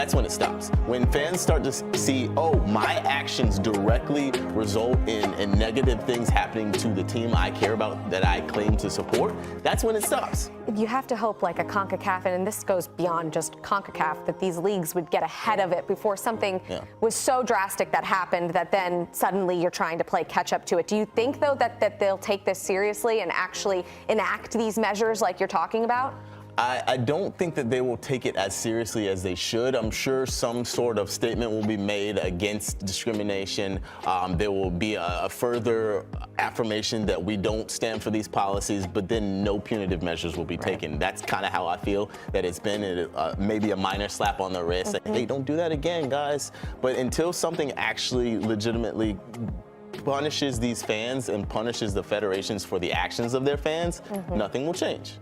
that's when it stops. When fans start to see, oh, my actions directly result in negative things happening to the team I care about, that I claim to support, that's when it stops. You have to hope, like a CONCACAF, and this goes beyond just CONCACAF, that these leagues would get ahead of it before something was so drastic that happened that then suddenly you're trying to play catch up to it. Do you think, though, that they'll take this seriously and actually enact these measures like you're talking about? I don't think that they will take it as seriously as they should. I'm sure some sort of statement will be made against discrimination. There will be a further affirmation that we don't stand for these policies, but then no punitive measures will be taken. That's kind of how I feel that it's been. Maybe a minor slap on the wrist. Like, hey, don't do that again, guys. But until something actually legitimately punishes these fans and punishes the federations for the actions of their fans, nothing will change.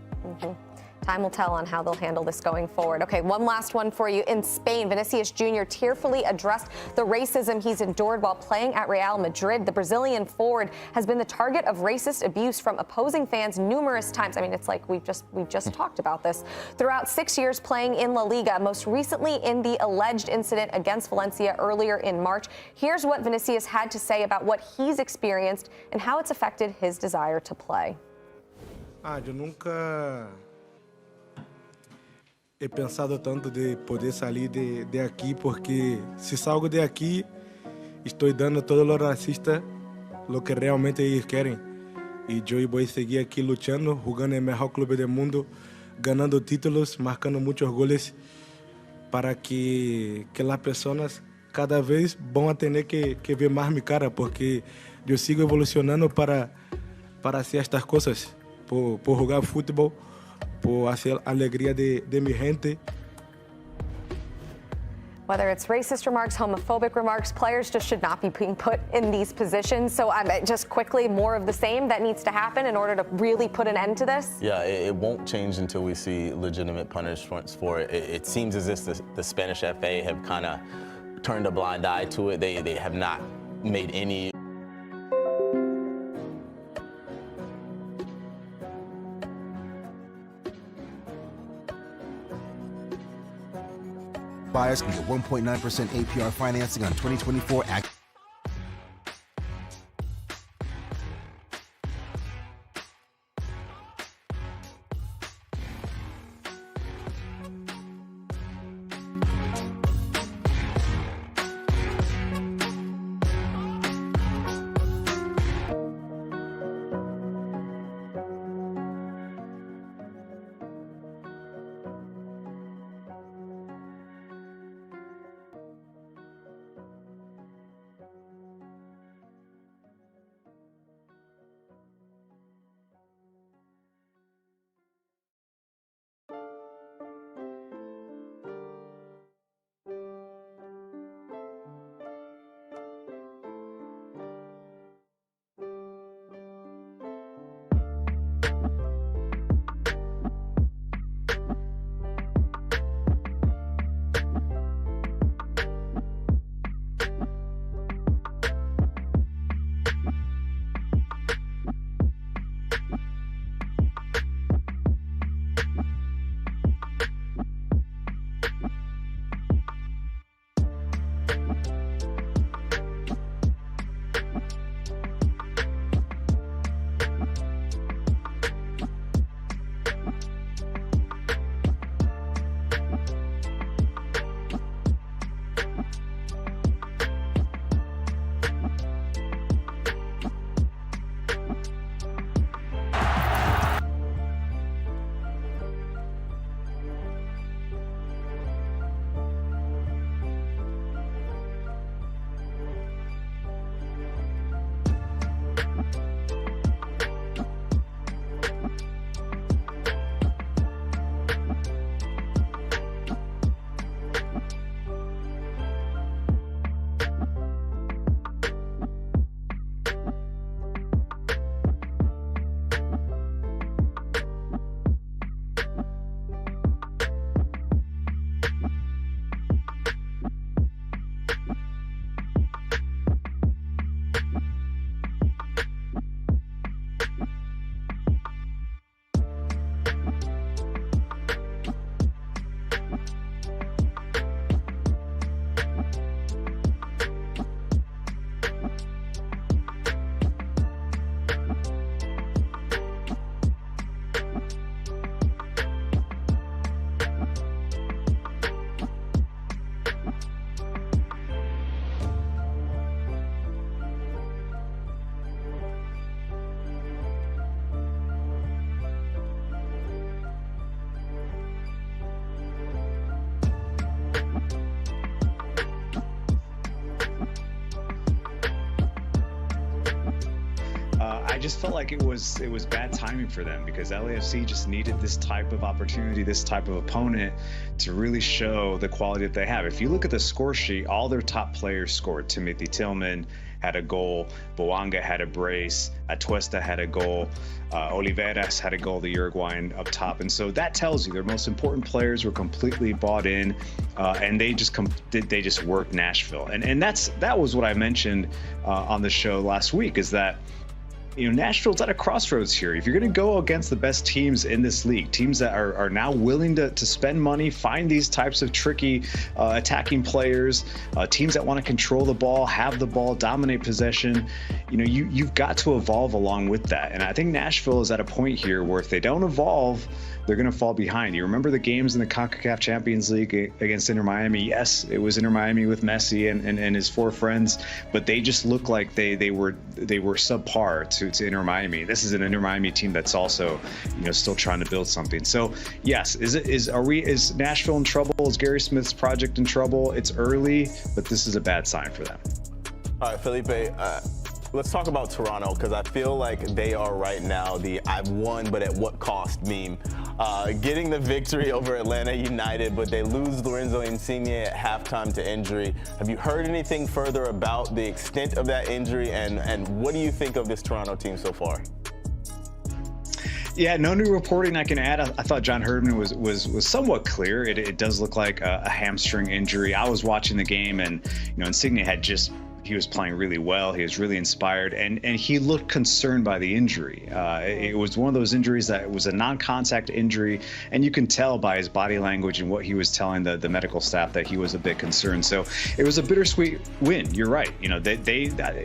Time will tell on how they'll handle this going forward. Okay, one last one for you. In Spain, Vinicius Jr. tearfully addressed the racism he's endured while playing at Real Madrid. The Brazilian forward has been the target of racist abuse from opposing fans numerous times. I mean, it's like we've just talked about this. Throughout 6 years playing in La Liga, most recently in the alleged incident against Valencia earlier in March. Here's what Vinicius had to say about what he's experienced and how it's affected his desire to play. Eu nunca he pensado tanto de poder sair de aqui, porque se salgo de aqui, estou dando todo lo racista lo que realmente eles querem. E eu vou seguir aqui lutando, jogando no melhor clube do mundo, ganhando títulos, marcando muitos goles, para que as pessoas cada vez vão ter que ver mais minha cara, porque eu sigo evolucionando para hacer estas coisas, por jogar futebol, por hacer alegría de mi gente. Whether it's racist remarks, homophobic remarks, players just should not be being put in these positions. So just quickly, more of the same that needs to happen in order to really put an end to this? Yeah, it won't change until we see legitimate punishments for it. It seems as if the Spanish FA have kind of turned a blind eye to it. They have not made any Buyers can get 1.9% APR financing on 2024 Act. just felt like it was bad timing for them, because LAFC just needed this type of opportunity, this type of opponent, to really show the quality that they have. If you look at the score sheet, all their top players scored. Timothy Tillman had a goal, Boanga had a brace, Atuesta had a goal, Oliveras had a goal, the Uruguayan up top. And so that tells you their most important players were completely bought in, and they just worked Nashville. And that was what I mentioned on the show last week, is that Nashville's at a crossroads here. If you're going to go against the best teams in this league, teams that are now willing to spend money, find these types of tricky attacking players, teams that want to control the ball, have the ball, dominate possession, you've got to evolve along with that. And I think Nashville is at a point here where if they don't evolve, they're going to fall behind. You remember the games in the CONCACAF Champions League against Inter Miami? Yes, it was Inter Miami with Messi and his four friends, but they just looked like they were subpar to Inter Miami. This is an Inter Miami team that's also, still trying to build something. So yes, is Nashville in trouble? Is Gary Smith's project in trouble? It's early, but this is a bad sign for them. All right, Felipe. Let's talk about Toronto, because I feel like they are right now the "I've won, but at what cost" meme. Getting the victory over Atlanta United, but they lose Lorenzo Insigne at halftime to injury. Have you heard anything further about the extent of that injury, and what do you think of this Toronto team so far? Yeah, no new reporting I can add. I thought John Herdman was somewhat clear. It does look like a hamstring injury. I was watching the game, and Insigne he was playing really well. He was really inspired, and he looked concerned by the injury. It was one of those injuries that was a non-contact injury, and you can tell by his body language and what he was telling the medical staff that he was a bit concerned. So it was a bittersweet win. You're right.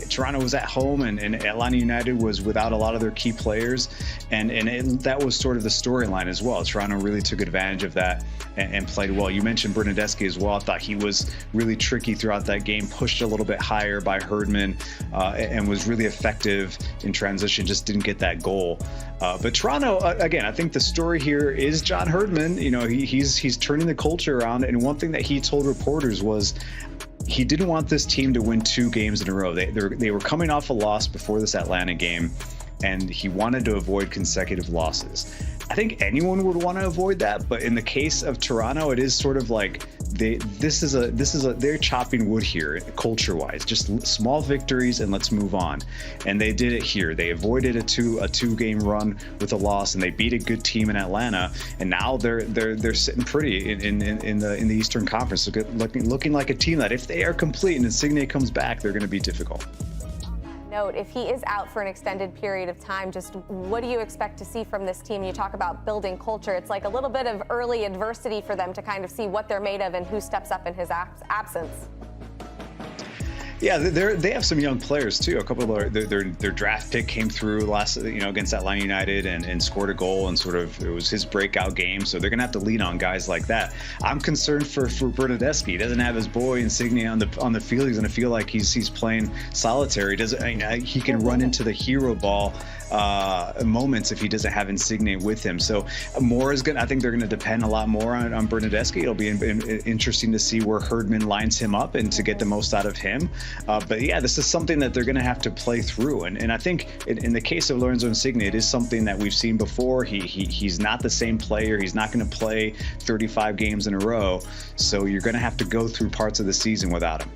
Toronto was at home, and Atlanta United was without a lot of their key players, and that was sort of the storyline as well. Toronto really took advantage of that and played well. You mentioned Bernadeschi as well. I thought he was really tricky throughout that game, pushed a little bit higher by Herdman, and was really effective in transition, just didn't get that goal. But Toronto, again, I think the story here is John Herdman. He's turning the culture around, and one thing that he told reporters was he didn't want this team to win 2 games in a row. They were coming off a loss before this Atlanta game, and he wanted to avoid consecutive losses. I think anyone would want to avoid that, but in the case of Toronto, it is sort of like they're chopping wood here, culture-wise, just small victories and let's move on. And they did it here. They avoided a two-game run with a loss, and they beat a good team in Atlanta. And now they're sitting pretty in the Eastern Conference, looking like a team that if they are complete and Insigne comes back, they're going to be difficult. If he is out for an extended period of time, just what do you expect to see from this team? You talk about building culture. It's like a little bit of early adversity for them to kind of see what they're made of and who steps up in his absence. Yeah, they have some young players too. A couple of their draft pick came through last, against Atlanta United and scored a goal, and sort of it was his breakout game. So they're gonna have to lean on guys like that. I'm concerned for Bernadeschi. He doesn't have his boy Insigne on the field. He's gonna feel like he's playing solitary. He can run into the hero ball moments if he doesn't have Insigne with him. So I think they're gonna depend a lot more on Bernadeschi. It'll be interesting to see where Herdman lines him up and to get the most out of him. But yeah, this is something that they're going to have to play through. And I think in the case of Lorenzo Insigne, it is something that we've seen before. He's not the same player. He's not going to play 35 games in a row. So you're going to have to go through parts of the season without him.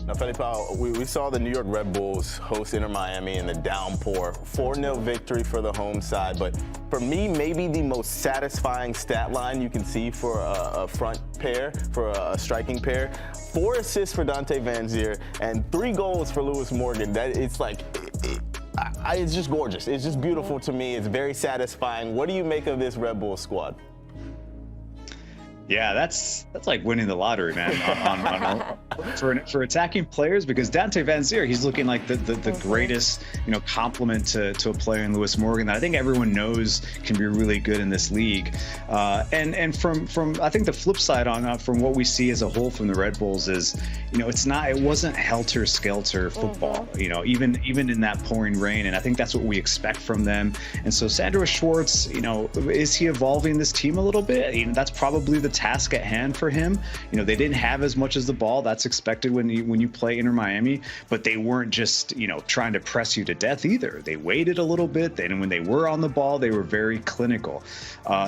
Now, Felipe, we saw the New York Red Bulls host Inter Miami in the downpour. 4-0 victory for the home side. But for me, maybe the most satisfying stat line you can see for a front pair, for a striking pair. 4 assists for Dante Van Zier and 3 goals for Lewis Morgan. It's just gorgeous. It's just beautiful to me. It's very satisfying. What do you make of this Red Bull squad? Yeah, that's like winning the lottery, man, for attacking players, because Dante Van Zier, he's looking like the greatest, compliment to a player in Lewis Morgan that I think everyone knows can be really good in this league. And from I think the flip side from what we see as a whole from the Red Bulls is, it wasn't helter-skelter football, even in that pouring rain. And I think that's what we expect from them. And so Sandro Schwartz, is he evolving this team a little bit? That's probably the task at hand for him. They didn't have as much as the ball. That's expected when you play Inter Miami, but they weren't just, trying to press you to death either. They waited a little bit. Then when they were on the ball, they were very clinical.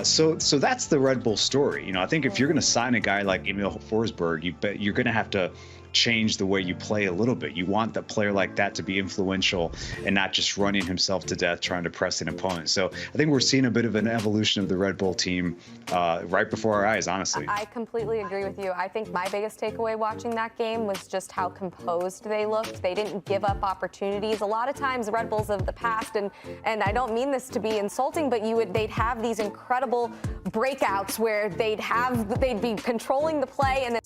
So that's the Red Bull story. I think if you're going to sign a guy like Emil Forsberg, you're going to have to change the way you play a little bit. You want the player like that to be influential and not just running himself to death trying to press an opponent. So I think we're seeing a bit of an evolution of the Red Bull team right before our eyes, honestly. I completely agree with you. I think my biggest takeaway watching that game was just how composed they looked. They didn't give up opportunities. A lot of times Red Bulls of the past, and I don't mean this to be insulting, but they'd have these incredible breakouts where they'd be controlling the play and then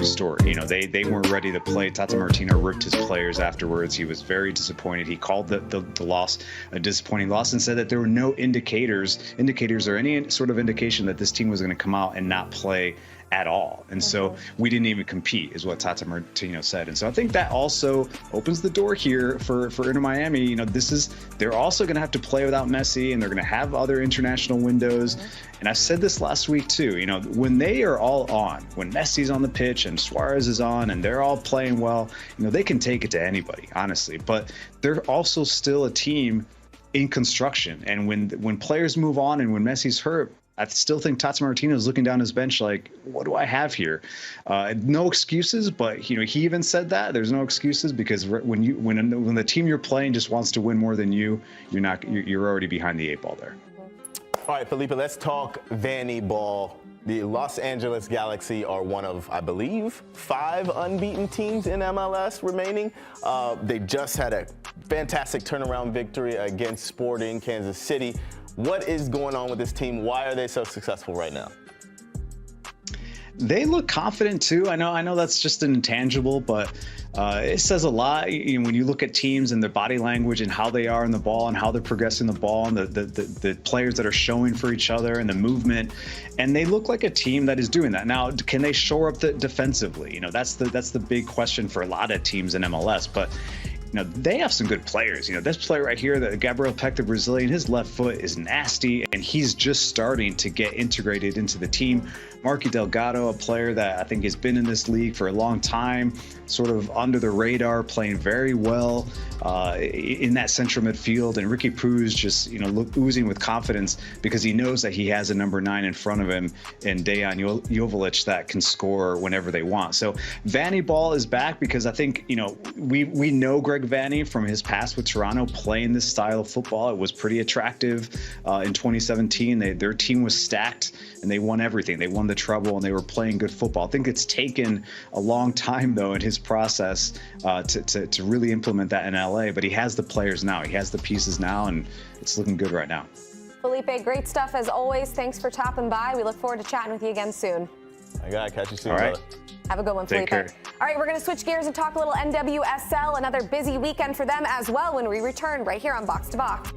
story. They weren't ready to play. Tata Martino ripped his players afterwards. He was very disappointed. He called the loss a disappointing loss and said that there were no indicators or any sort of indication that this team was going to come out and not play at all. And so we didn't even compete, is what Tata Martino said. And so I think that also opens the door here for Inter Miami. They're also going to have to play without Messi, and they're going to have other international windows. And I said this last week too, when they are all on, when Messi's on the pitch and Suarez is on and they're all playing well, they can take it to anybody, honestly. But they're also still a team in construction. And when players move on and when Messi's hurt, I still think Tata Martino is looking down his bench like, what do I have here? No excuses, but he even said that there's no excuses, because when the team you're playing just wants to win more than you're already behind the 8 ball there. All right, Felipe, let's talk Vanny ball. The Los Angeles Galaxy are one of, I believe, 5 unbeaten teams in MLS remaining. They just had a fantastic turnaround victory against Sporting Kansas City. What is going on with this team? Why are they so successful right now? They look confident too. I know that's just an intangible, but it says a lot. When you look at teams and their body language and how they are in the ball and how they're progressing the ball and the players that are showing for each other and the movement, and they look like a team that is doing that. Now, can they shore up defensively? That's the big question for a lot of teams in MLS, but. They have some good players. This player right here, Gabriel Peck, the Brazilian, his left foot is nasty, and he's just starting to get integrated into the team. Marky Delgado, a player that I think has been in this league for a long time, sort of under the radar, playing very well in that central midfield. And Ricky Cruz just, oozing with confidence because he knows that he has a number 9 in front of him in Dejan Joveljic that can score whenever they want. So Vanny ball is back because I think, we know Greg Vanny from his past with Toronto playing this style of football. It was pretty attractive in 2017. Their team was stacked and they won everything. They won the treble and they were playing good football. I think it's taken a long time though in his process to really implement that in LA, but he has the players now. He has the pieces now, and it's looking good right now. Felipe, great stuff as always. Thanks for stopping by. We look forward to chatting with you again soon. I gotta catch you soon, All right. brother. Have a good one, Felipe. Take care. All right, we're going to switch gears and talk a little NWSL. Another busy weekend for them as well when we return right here on Box to Box.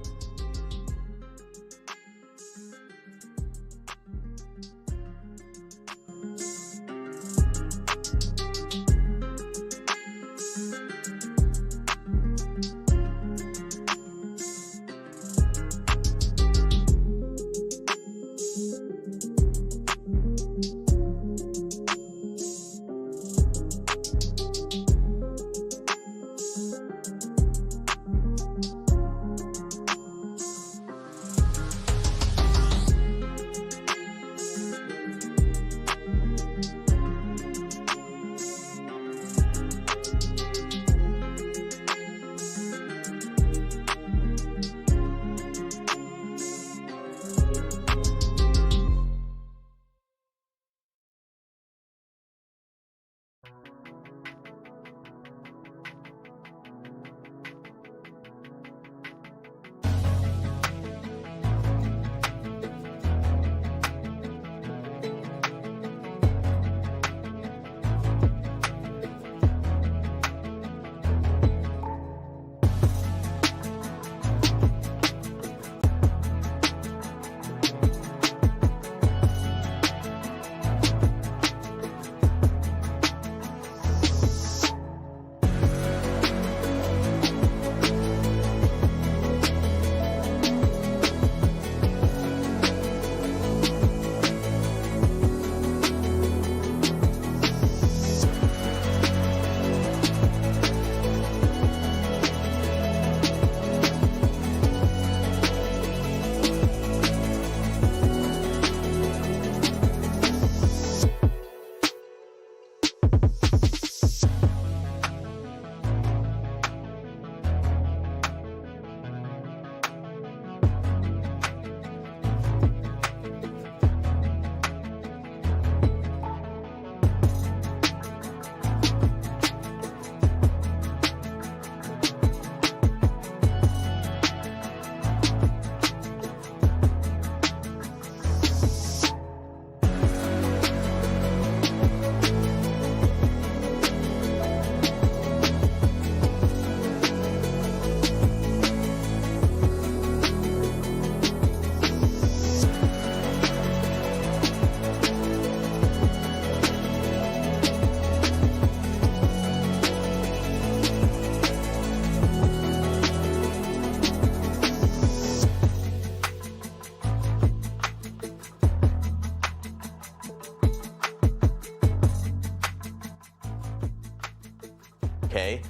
okay.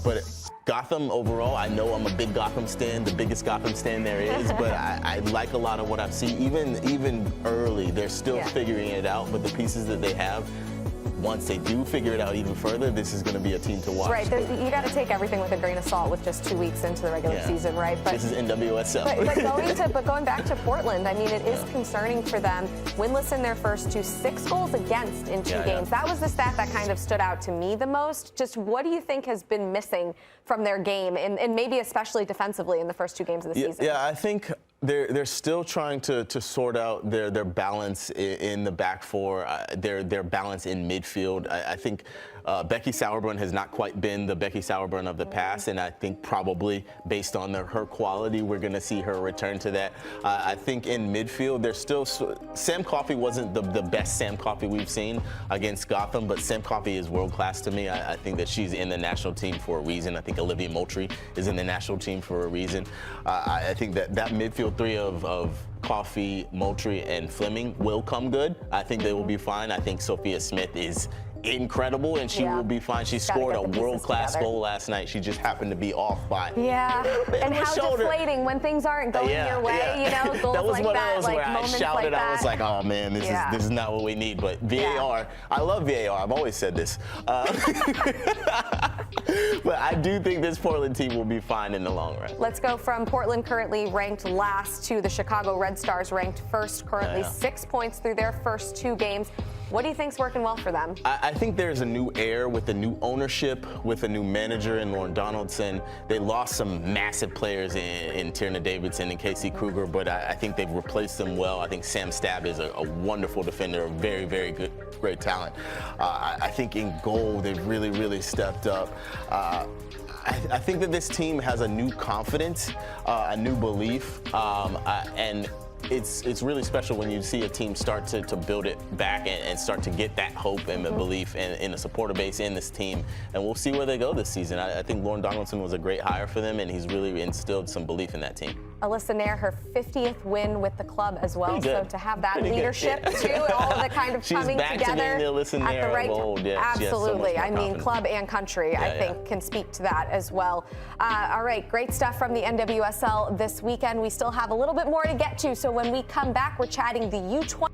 But Gotham overall, I know I'm a big Gotham stan, the biggest Gotham stan there is, but I like a lot of what I've seen. Even early, they're still figuring it out, but the pieces that they have, once they do figure it out even further, this is going to be a team to watch. Right, you got to take everything with a grain of salt with just 2 weeks into the regular season, right? But this is NWSL. But going back to Portland, I mean, it is concerning for them. Winless in their first 2, 6 goals against in 2 games. That was the stat that kind of stood out to me the most. Just what do you think has been missing from their game, and maybe especially defensively in the first 2 games of the season? Yeah, I think they're still trying to sort out their balance in the back four, their balance in midfield. I think Becky Sauerbrunn has not quite been the Becky Sauerbrunn of the past, and I think probably based on her quality, we're going to see her return to that. I think in midfield, there's still Sam Coffey wasn't the best Sam Coffey we've seen against Gotham, but Sam Coffey is world class to me. I think that she's in the national team for a reason. I think Olivia Moultrie is in the national team for a reason. I think that midfield 3 of Coffey, Moultrie, and Fleming will come good. I think they will be fine. I think Sophia Smith is incredible, and she will be fine. She scored a world-class goal last night. She just happened to be off by and how deflating when things aren't going your way, you know, goals that was like one that, of those where I shouted, I was like, oh man, this is not what we need. But VAR, I love VAR. I've always said this. But I do think this Portland team will be fine in the long run. Let's go from Portland, currently ranked last, to the Chicago Red Stars, ranked first, currently 6 points through their first 2 games. What do you think's working well for them? I think there's a new air with the new ownership, with a new manager in Lauren Donaldson. They lost some massive players in Tierna Davidson and Casey Kruger, but I think they've replaced them well. I think Sam Stab is a wonderful defender, a very, very good, great talent. I think in goal, they've really, really stepped up. I think that this team has a new confidence, a new belief, and it's really special when you see a team start to build it back and start to get that hope and the belief in the supporter base in this team. And we'll see where they go this season. I think Lauren Donaldson was a great hire for them, and he's really instilled some belief in that team. Alyssa Nair, her 50th win with the club as well. So to have that leadership too, all of the kind of coming together at the right time. Absolutely. I mean, club and country, I think, can speak to that as well. All right, great stuff from the NWSL this weekend. We still have a little bit more to get to. So when we come back, we're chatting the U21.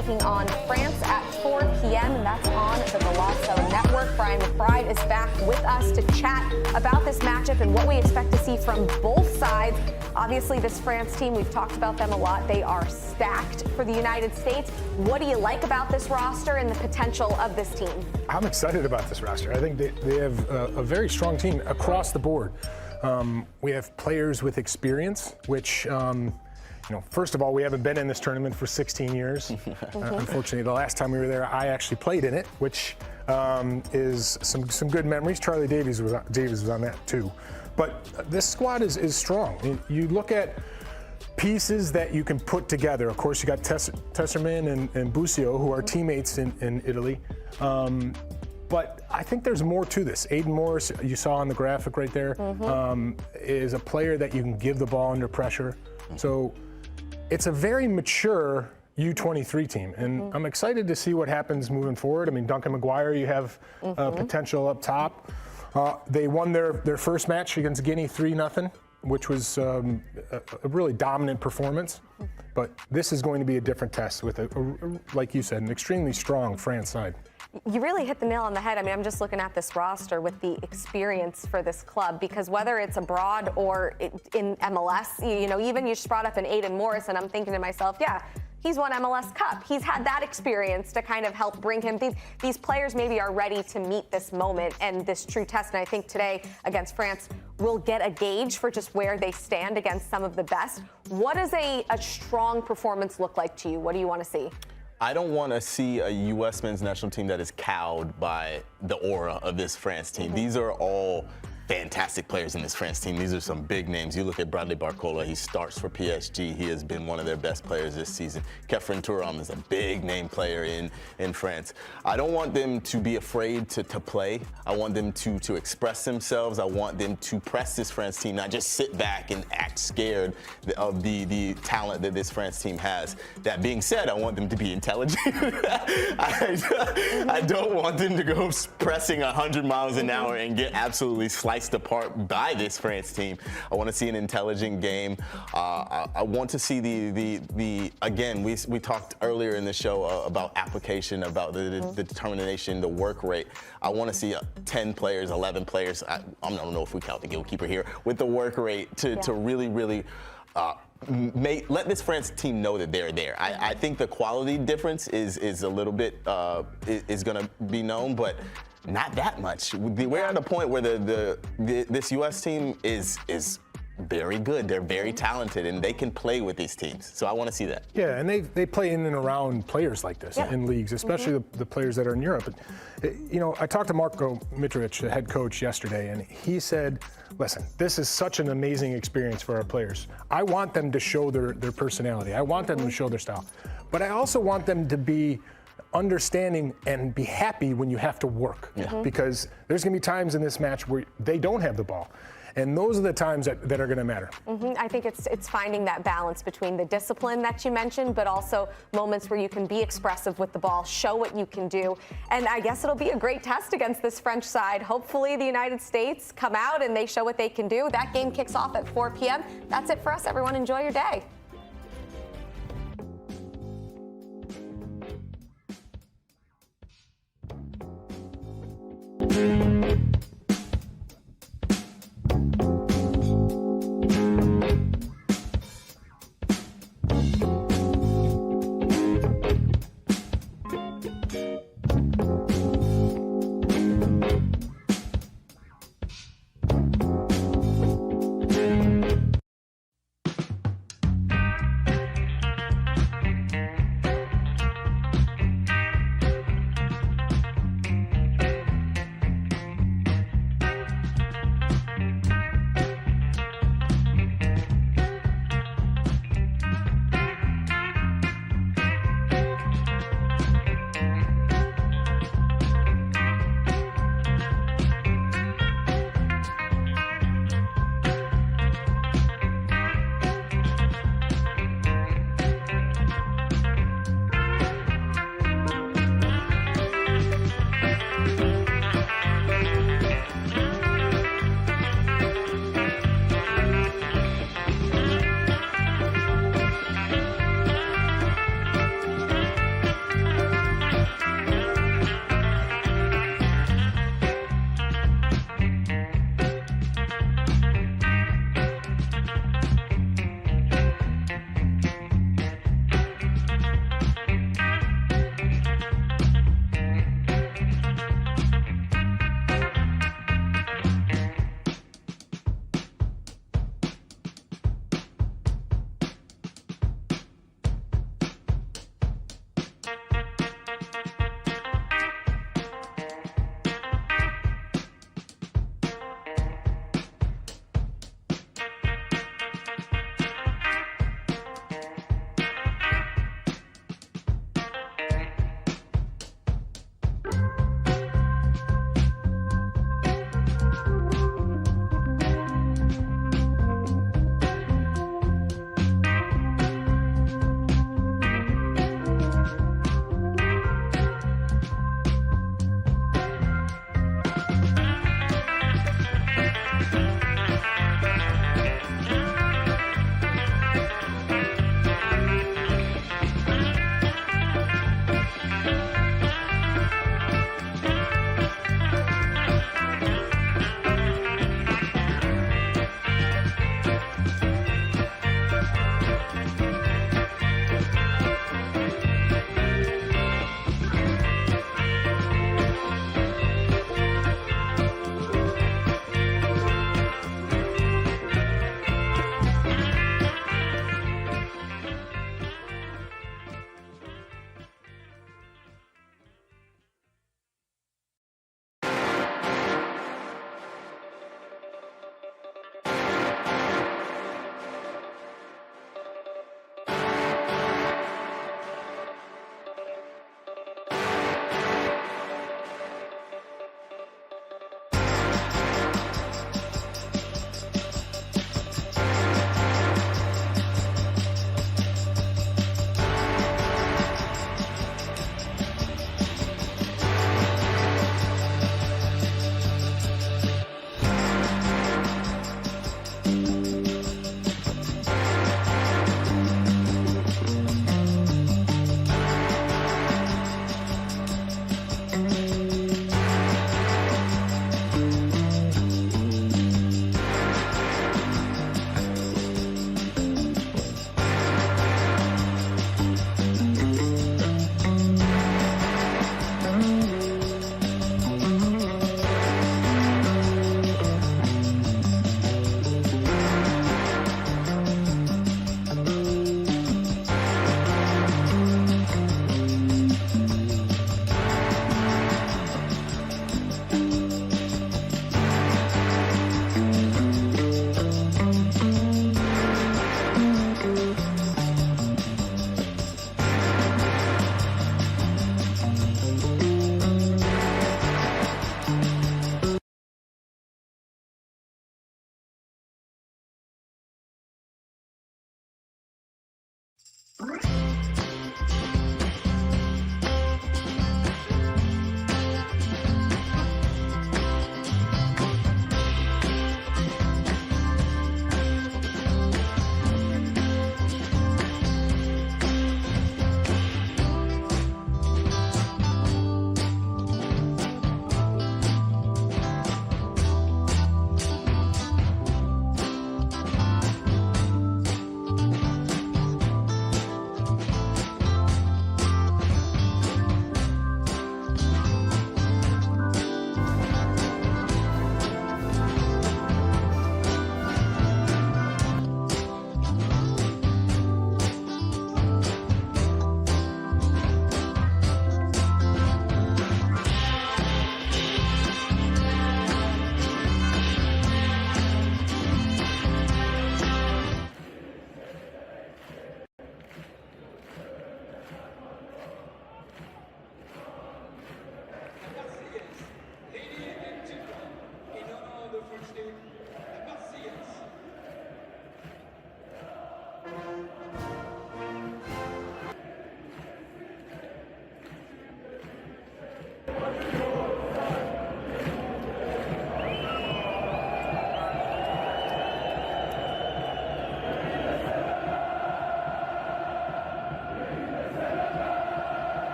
taking on France at 4 p.m., and that's on the Golazo Network. Brian McBride is back with us to chat about this matchup and what we expect to see from both sides. Obviously, this France team, we've talked about them a lot. They are stacked for the United States. What do you like about this roster and the potential of this team? I'm excited about this roster. I think they have a very strong team across the board. We have players with experience, which, first of all, we haven't been in this tournament for 16 years. Unfortunately, the last time we were there, I actually played in it, which is some good memories. Charlie Davies was on that too. But this squad is strong. You look at pieces that you can put together. Of course, you got Tesserman and Busio, who are teammates in Italy. But I think there's more to this. Aiden Morris, you saw on the graphic right there, is a player that you can give the ball under pressure. So it's a very mature U23 team, and I'm excited to see what happens moving forward. I mean, Duncan McGuire, you have potential up top. They won their first match against Guinea 3-0, which was a really dominant performance. But this is going to be a different test with, like you said, an extremely strong France side. You really hit the nail on the head. I mean, I'm just looking at this roster with the experience for this club, because whether it's abroad or in MLS, even you just brought up an Aiden Morris, and I'm thinking to myself, yeah, he's won MLS Cup. He's had that experience to kind of help bring him. These players maybe are ready to meet this moment and this true test. And I think today against France, we'll get a gauge for just where they stand against some of the best. What does a strong performance look like to you? What do you want to see? I don't want to see a U.S. men's national team that is cowed by the aura of this France team. These are all fantastic players in this France team. These are some big names. You look at Bradley Barcola, he starts for PSG. He has been one of their best players this season. Khéphren Thuram is a big name player in France. I don't want them to be afraid to play. I want them to express themselves. I want them to press this France team, not just sit back and act scared of the talent that this France team has. That being said, I want them to be intelligent. I don't want them to go pressing 100 miles an hour and get absolutely sliced apart by this France team. I want to see an intelligent game. I want to see the again, we talked earlier in the show about application, about the determination, the work rate. I want to see 10 players, 11 players. I don't know if we count the goalkeeper here, with the work rate to really let this France team know that they're there. I think the quality difference is a little bit is going to be known, but not that much. We're at a point where this U.S. team is very good. They're very talented, and they can play with these teams. So I want to see that. Yeah, and they play in and around players like this in leagues, especially the players that are in Europe. I talked to Marko Mitrovic, the head coach, yesterday, and he said, listen, this is such an amazing experience for our players. I want them to show their personality. I want them to show their style. But I also want them to be understanding and be happy when you have to work, because there's going to be times in this match where they don't have the ball, and those are the times that are going to matter. I think it's finding that balance between the discipline that you mentioned, but also moments where you can be expressive with the ball, show what you can do, and I guess it'll be a great test against this French side. Hopefully the United States come out and they show what they can do. That game kicks off at 4 p.m. That's it for us, everyone. Enjoy your day.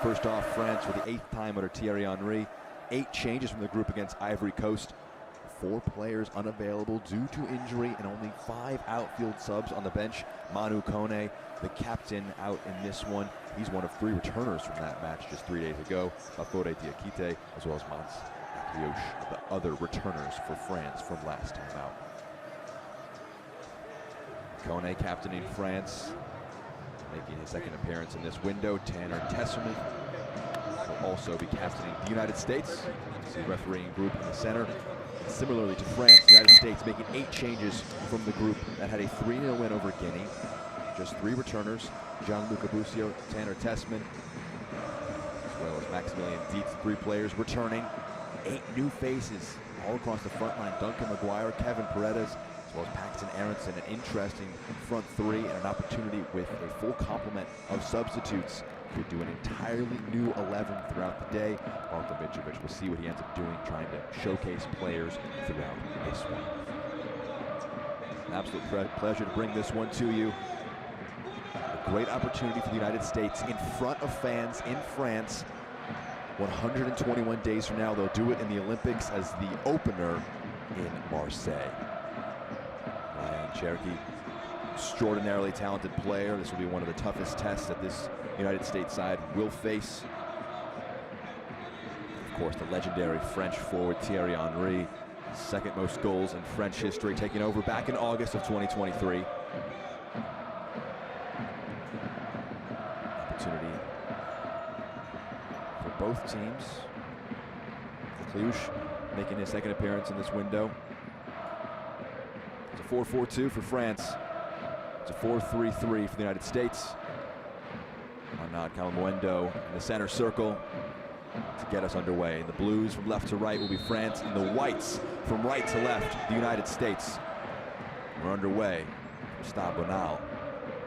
First off, France for the 8th time under Thierry Henry. 8 changes from the group against Ivory Coast. 4 players unavailable due to injury and only 5 outfield subs on the bench. Manu Kone, the captain, out in this one. He's one of 3 returners from that match just 3 days ago. Bafore Diakite, as well as Mans Akioche, the other returners for France from last time out. Kone captaining France. Making his second appearance in this window, Tanner Tesserman will also be captaining the United States. The refereeing group in the center. Similarly to France, the United States making 8 changes from the group that had a 3-0 win over Guinea. Just 3 returners, Gianluca Busio, Tanner Tesserman, as well as Maximilian Dietz, 3 players returning. 8 new faces all across the front line. Duncan McGuire, Kevin Paredes, as well as Paxton Aronson, an interesting front 3 and an opportunity with a full complement of substitutes. We do an entirely new 11 throughout the day. Marko Mitrovic, we'll see what he ends up doing, trying to showcase players throughout this one. An absolute pleasure to bring this one to you. A great opportunity for the United States in front of fans in France. 121 days from now, they'll do it in the Olympics as the opener in Marseille. Ryan Cherokee, extraordinarily talented player. This will be one of the toughest tests that this United States side will face. Of course, the legendary French forward Thierry Henry, second most goals in French history, taking over back in August of 2023. Opportunity for both teams. Cluj making his second appearance in this window. It's a 4-4-2 for France. It's a 4-3-3 for the United States. Arnaud Kalamuendo in the center circle to get us underway. The blues from left to right will be France, and the whites from right to left, the United States. We're underway. Stade Bonal.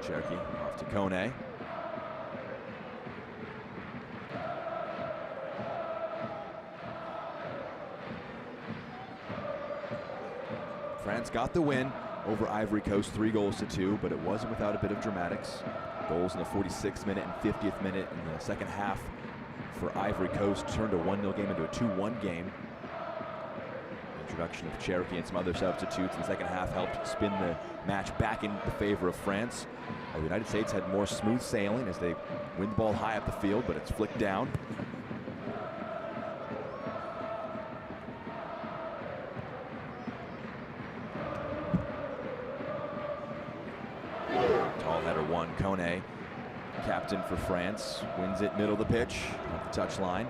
Cherokee off to Kone. France got the win over Ivory Coast, 3-2, but it wasn't without a bit of dramatics. Goals in the 46th minute and 50th minute in the second half for Ivory Coast turned a 1-0 game into a 2-1 game. Introduction of Cherokee and some other substitutes in the second half helped spin the match back in the favor of France. The United States had more smooth sailing as they win the ball high up the field, but it's flicked down. Kone, captain for France, wins it middle of the pitch, off the touchline.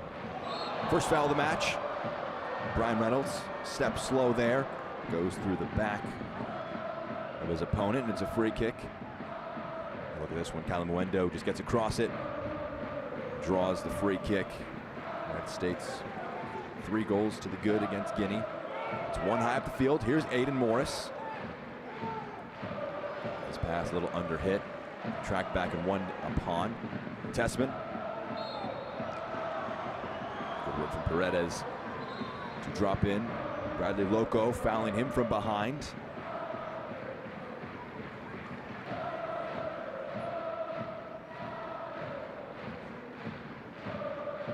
First foul of the match. Brian Reynolds steps slow there, goes through the back of his opponent, and it's a free kick. Look at this one, Kalamuendo just gets across it, draws the free kick. United States 3 goals to the good against Guinea. It's 1 high up the field. Here's Aiden Morris. His pass a little under hit. Tracked back and 1 upon. Tesserman. Good work from Paredes to drop in. Bradley Loco fouling him from behind.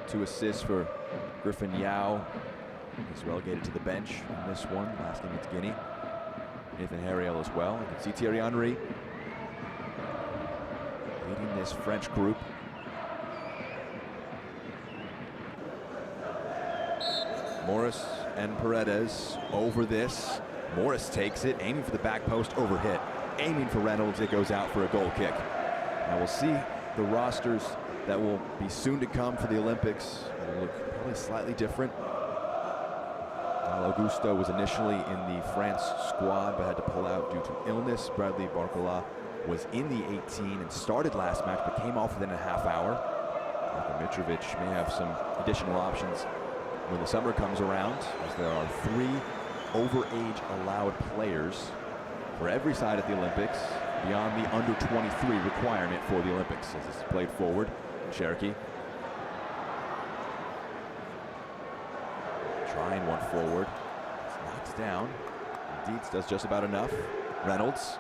Two assists for Griffin Yao. He's relegated to the bench in this one, last game against Guinea. Nathan Harriel as well. You can see Thierry Henry leading this French group. Morris and Paredes over this. Morris takes it, aiming for the back post, overhit. Aiming for Reynolds, it goes out for a goal kick. Now we'll see the rosters that will be soon to come for the Olympics. It'll look probably slightly different. Augusto was initially in the France squad but had to pull out due to illness. Bradley Barcola was in the 18 and started last match but came off within a half hour. Marko Mitrovic may have some additional options when the summer comes around, as there are 3 overage allowed players for every side at the Olympics beyond the under 23 requirement for the Olympics. As this is played forward, Cherokee trying one forward. It's knocked down. Dietz does just about enough. Reynolds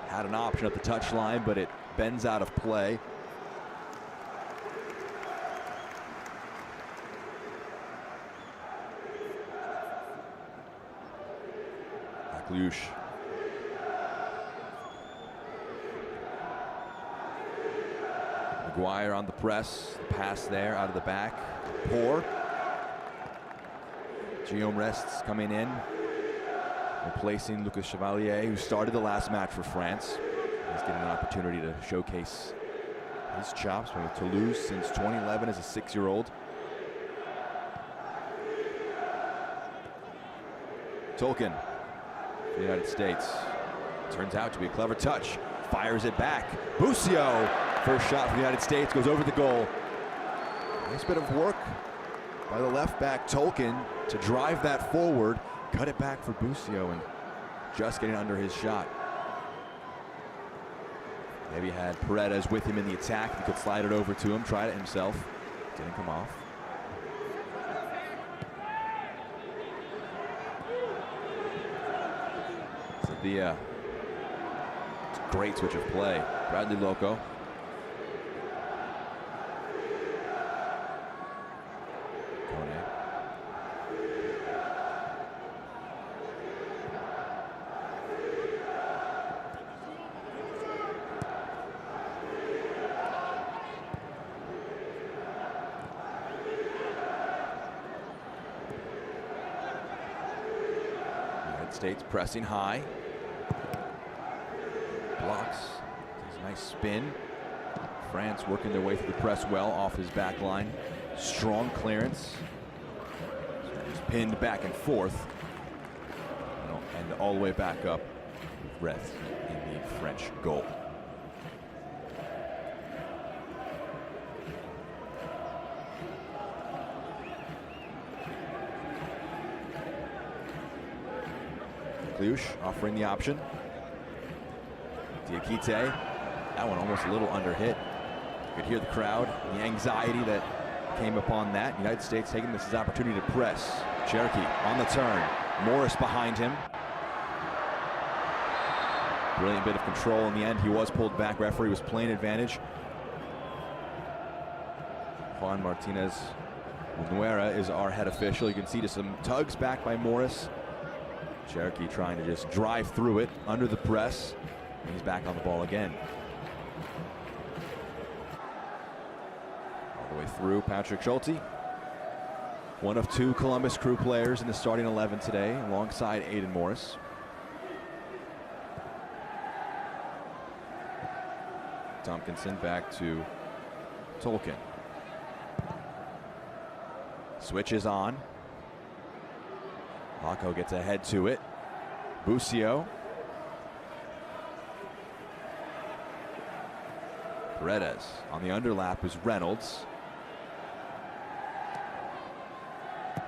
had an option at the touchline, but it bends out of play. Cluj. McGuire on the press. The pass there out of the back. Poor. Guillaume Rests coming in, replacing Lucas Chevalier, who started the last match for France. He's getting an opportunity to showcase his chops. Been with Toulouse since 2011 as a 6-year-old. Tolkien, the United States. Turns out to be a clever touch. Fires it back. Busio, first shot for the United States, goes over the goal. Nice bit of work by the left back Tolkien to drive that forward. Cut it back for Busio and just getting under his shot. Maybe had Paredes with him in the attack. He could slide it over to him, tried it himself. Didn't come off. Sevilla. It's a great switch of play. Bradley Loco. Kone. United States pressing high. Blocks. There's a nice spin. France working their way through the press well off his back line. Strong clearance. He's pinned back and forth. And all the way back up with Reth in the French goal. Klush offering the option. Diakite, that one almost a little under hit. You could hear the crowd, the anxiety that came upon that. United States taking this as an opportunity to press. Cherokee on the turn. Morris behind him. Brilliant bit of control in the end. He was pulled back. Referee was playing advantage. Juan Martinez Nuera is our head official. You can see just some tugs back by Morris. Cherokee trying to just drive through it under the press. And he's back on the ball again. All the way through, Patrick Schulte. One of 2 Columbus Crew players in the starting 11 today, alongside Aiden Morris. Tompkinson back to Tolkien. Switch is on. Laco gets ahead to it. Busio. Paredes on the underlap is Reynolds.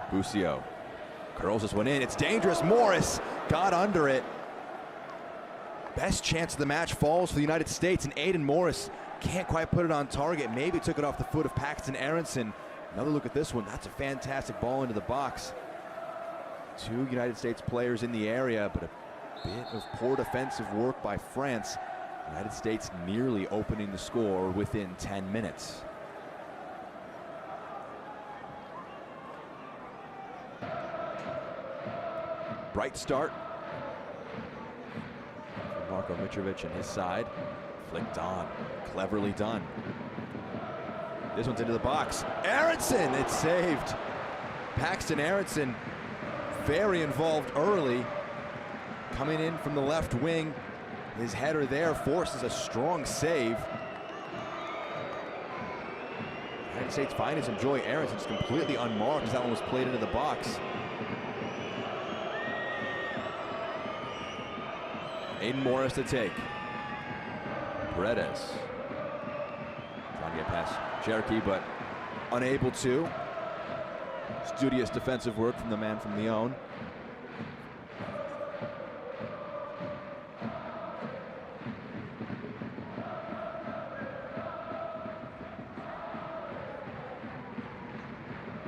Busio curls this one in. It's dangerous. Morris got under it. Best chance of the match falls for the United States, and Aiden Morris can't quite put it on target. Maybe took it off the foot of Paxton Aronson. Another look at this one. That's a fantastic ball into the box. 2 United States players in the area, but a bit of poor defensive work by France. United States nearly opening the score within 10 minutes. Bright start. Marko Mitrovic and his side. Flicked on. Cleverly done. This one's into the box. Aronson! It's saved. Paxton Aronson very involved early. Coming in from the left wing. His header there forces a strong save. United States finds some joy. Aronson's completely unmarked as that one was played into the box. Aiden Morris to take. Paredes. Trying to get past Cherokee, but unable to. Studious defensive work from the man from Lyon.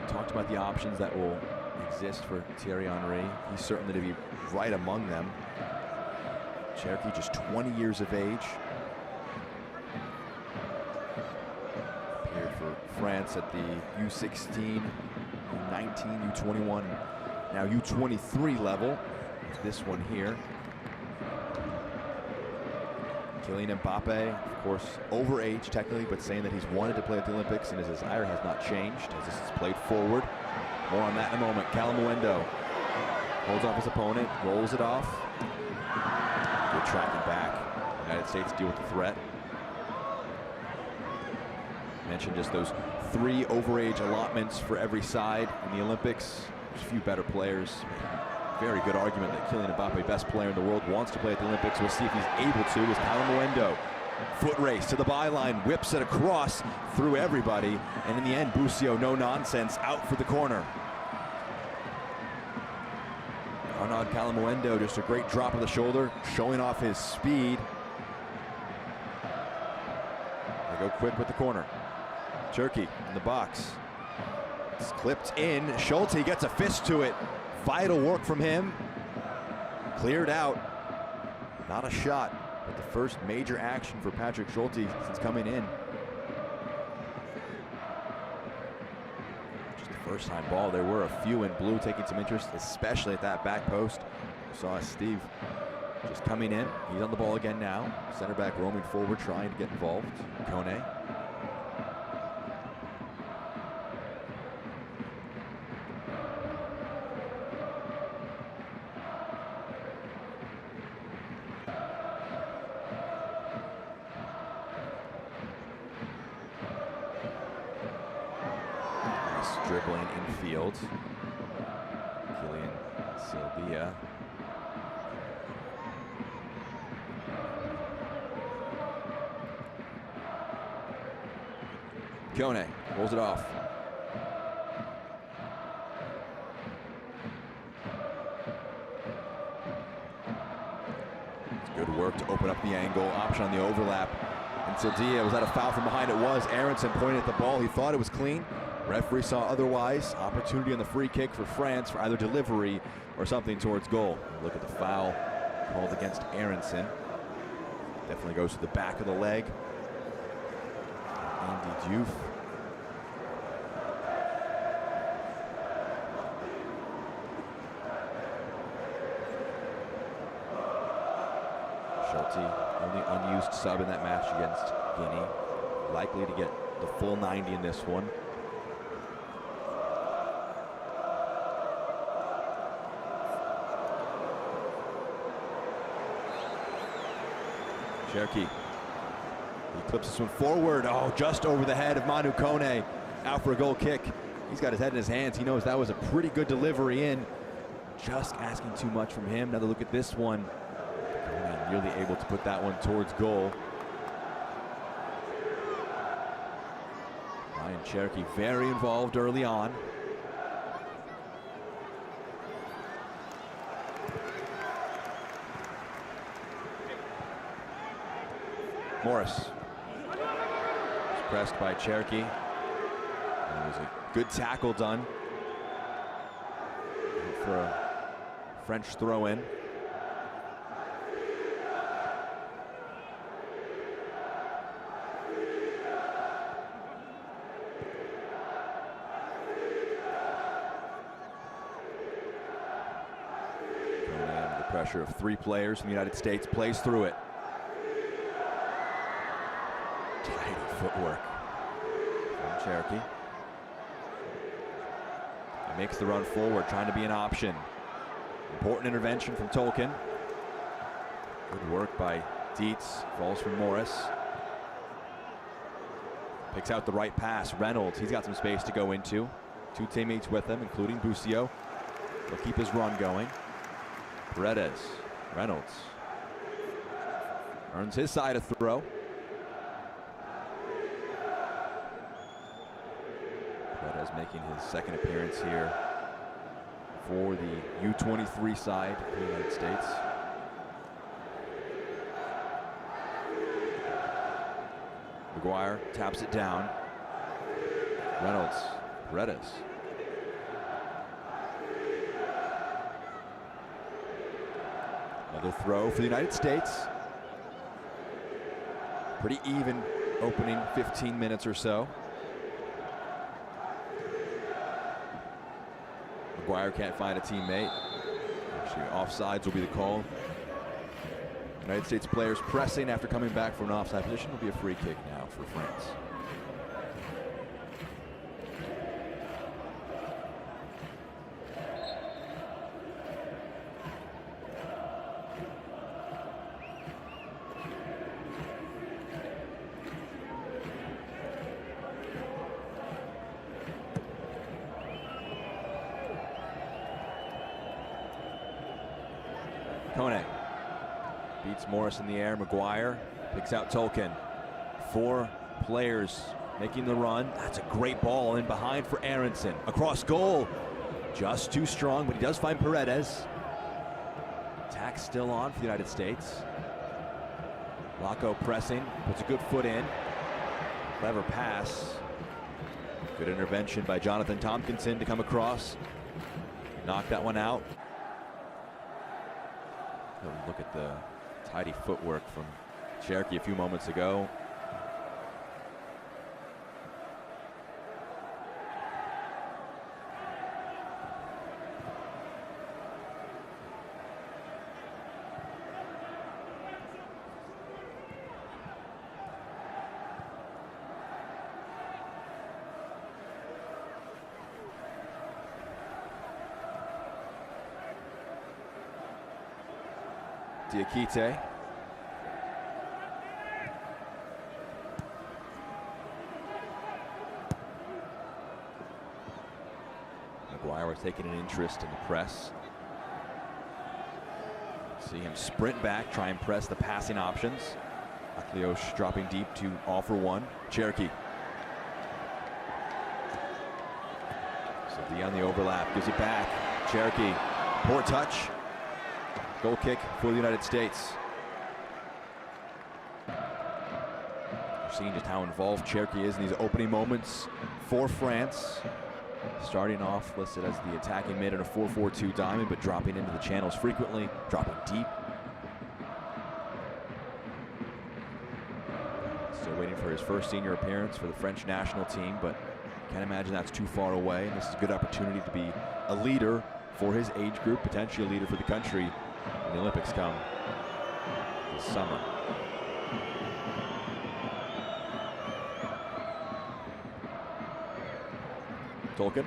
Talked about the options that will exist for Thierry Henry. He's certainly to be right among them. Cherokee just 20 years of age. Appeared for France at the U16, U19, U21, now U23 level. This one here. Kylian Mbappe, of course, over age technically, but saying that he's wanted to play at the Olympics and his desire has not changed as this is played forward. More on that in a moment. Calamuendo holds off his opponent, rolls it off. Good tracking back The United States deal with the threat. Mentioned just those 3 overage allotments for every side in the Olympics. There's a few better players. Very good argument that Kylian Mbappe, best player in the world, wants to play at the Olympics. We'll see if he's able to. As Calamuendo, foot race to the byline, whips it across through everybody, and in the end, Busio, no nonsense, out for the corner. Arnaud Calamuendo, just a great drop of the shoulder, showing off his speed. They go quick with the corner. Cherki in the box. It's clipped in. Schulte gets a fist to it. Vital work from him. Cleared out. Not a shot, but the first major action for Patrick Schulte since coming in. Just the first time ball. There were a few in blue taking some interest, especially at that back post. We saw Steve just coming in. He's on the ball again now. Center back roaming forward, trying to get involved. Kone. Dribbling infield. Kylian Sylvia. Kone rolls it off. It's good work to open up the angle. Option on the overlap. And Sylvia, was that a foul from behind? It was. Aronson pointed at the ball. He thought it was clean. Referee saw otherwise. Opportunity on the free kick for France for either delivery or something towards goal. Look at the foul called against Aronson. Definitely goes to the back of the leg. Andy Diouf. Schulte, only unused sub in that match against Guinea. Likely to get the full 90 in this one. Cherki. He clips this one forward. Oh, just over the head of Manu Kone. Out for a goal kick. He's got his head in his hands. He knows that was a pretty good delivery in. Just asking too much from him. Another look at this one. Kone nearly able to put that one towards goal. Ryan Cherki very involved early on. Morris was pressed by Cherki. It was a good tackle done for a French throw-in. The pressure of 3 players from the United States, plays through it. Footwork from Cherki. He makes the run forward, trying to be an option. Important intervention from Tolkien. Good work by Dietz. Falls from Morris. Picks out the right pass. Reynolds, he's got some space to go into. 2 teammates with him, including Busio. He'll keep his run going. Paredes. Reynolds earns his side of throw. Making his second appearance here for the U23 side of the United States. McGuire taps it down. Reynolds, Paredes. Another throw for the United States. Pretty even opening 15 minutes or so. McGuire can't find a teammate. Actually, offsides will be the call. United States players pressing after coming back from an offside position. Will be a free kick now for France. Kone beats Morris in the air. McGuire picks out Tolkien. 4 players making the run. That's a great ball in behind for Aronson. Across goal. Just too strong, but he does find Paredes. Attack still on for the United States. Laco pressing, puts a good foot in. Clever pass. Good intervention by Jonathan Tompkinson to come across. Knock that one out. Look at the tidy footwork from Cherokee a few moments ago. Diakite. McGuire was taking an interest in the press. See him sprint back, try and press the passing options. Aklios dropping deep to offer one. Cherokee. So on the overlap, gives it back. Cherokee, poor touch. Goal kick for the United States. We're seeing just how involved Cherokee is in these opening moments for France. Starting off listed as the attacking mid in a 4-4-2 diamond, but dropping into the channels frequently, dropping deep. Still waiting for his first senior appearance for the French national team, but can't imagine that's too far away. And this is a good opportunity to be a leader for his age group, potentially a leader for the country when the Olympics come this summer. Tolkien.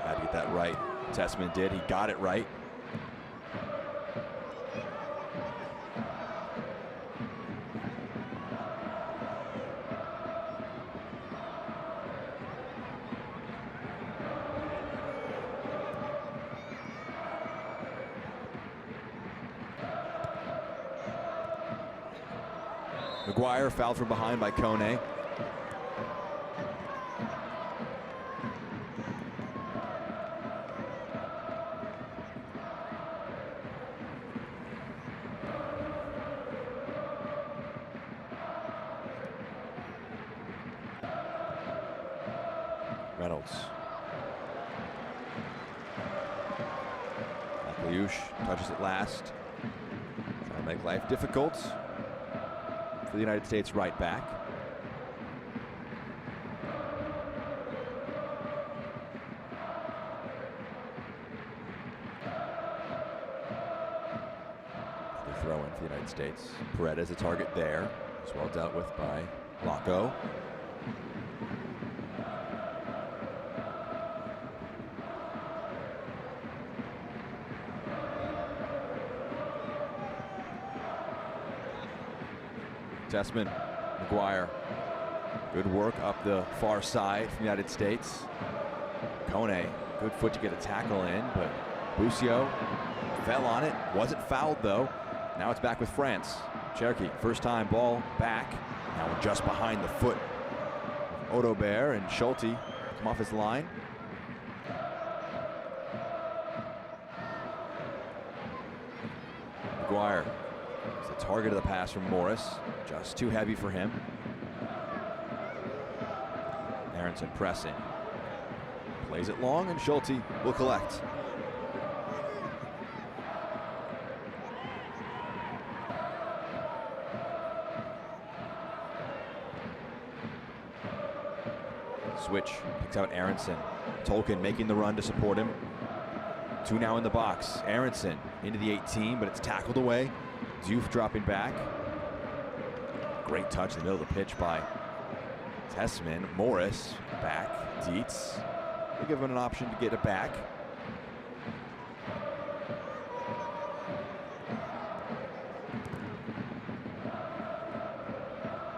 Had to get that right. Tessman did. He got it right. McGuire fouled from behind by Kone. Reynolds. Akliouche touches it last. Trying to make life difficult for the United States right back. The throw in for the United States. Paredes a target there. As well dealt with by Laco. Tessman, McGuire, good work up the far side from the United States. Kone, good foot to get a tackle in, but Busio fell on it, wasn't fouled though. Now it's back with France. Cherokee, first time ball back, now just behind the foot. Odobert and Schulte come off his line. McGuire. The target of the pass from Morris, just too heavy for him. Aronson pressing. Plays it long and Schulte will collect. Switch, picks out Aronson. Tolkien making the run to support him. 2 now in the box. Aronson into the 18, but it's tackled away. Diouf dropping back. Great touch in the middle of the pitch by Tessman. Morris back. Dietz. They give him an option to get it back.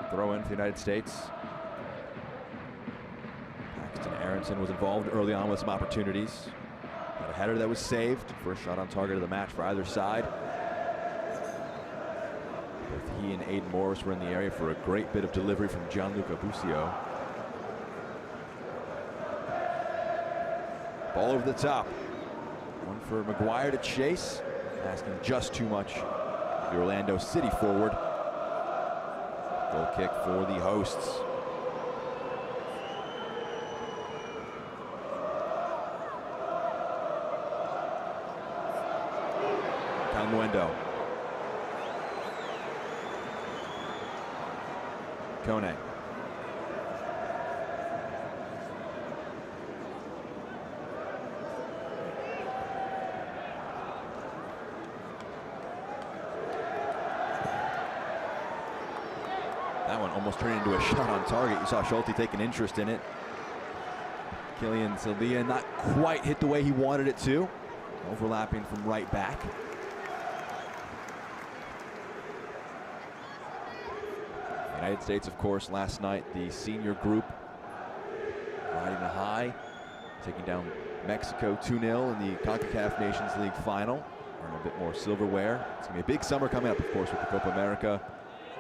Throw in for the United States. Paxton Sorensen was involved early on with some opportunities. Got a header that was saved. First shot on target of the match for either side. Both he and Aiden Morris were in the area for a great bit of delivery from Gianluca Busio. Ball over the top. One for McGuire to chase. Asking just too much. The Orlando City forward. Goal kick for the hosts. Calmuendo. Kone. That one almost turned into a shot on target. You saw Schulte take an interest in it. Killian Sylvia not quite hit the way he wanted it to. Overlapping from right back. United States, of course, last night, the senior group riding the high, taking down Mexico 2-0 in the CONCACAF Nations League final. Earn a bit more silverware. It's going to be a big summer coming up, of course, with the Copa America.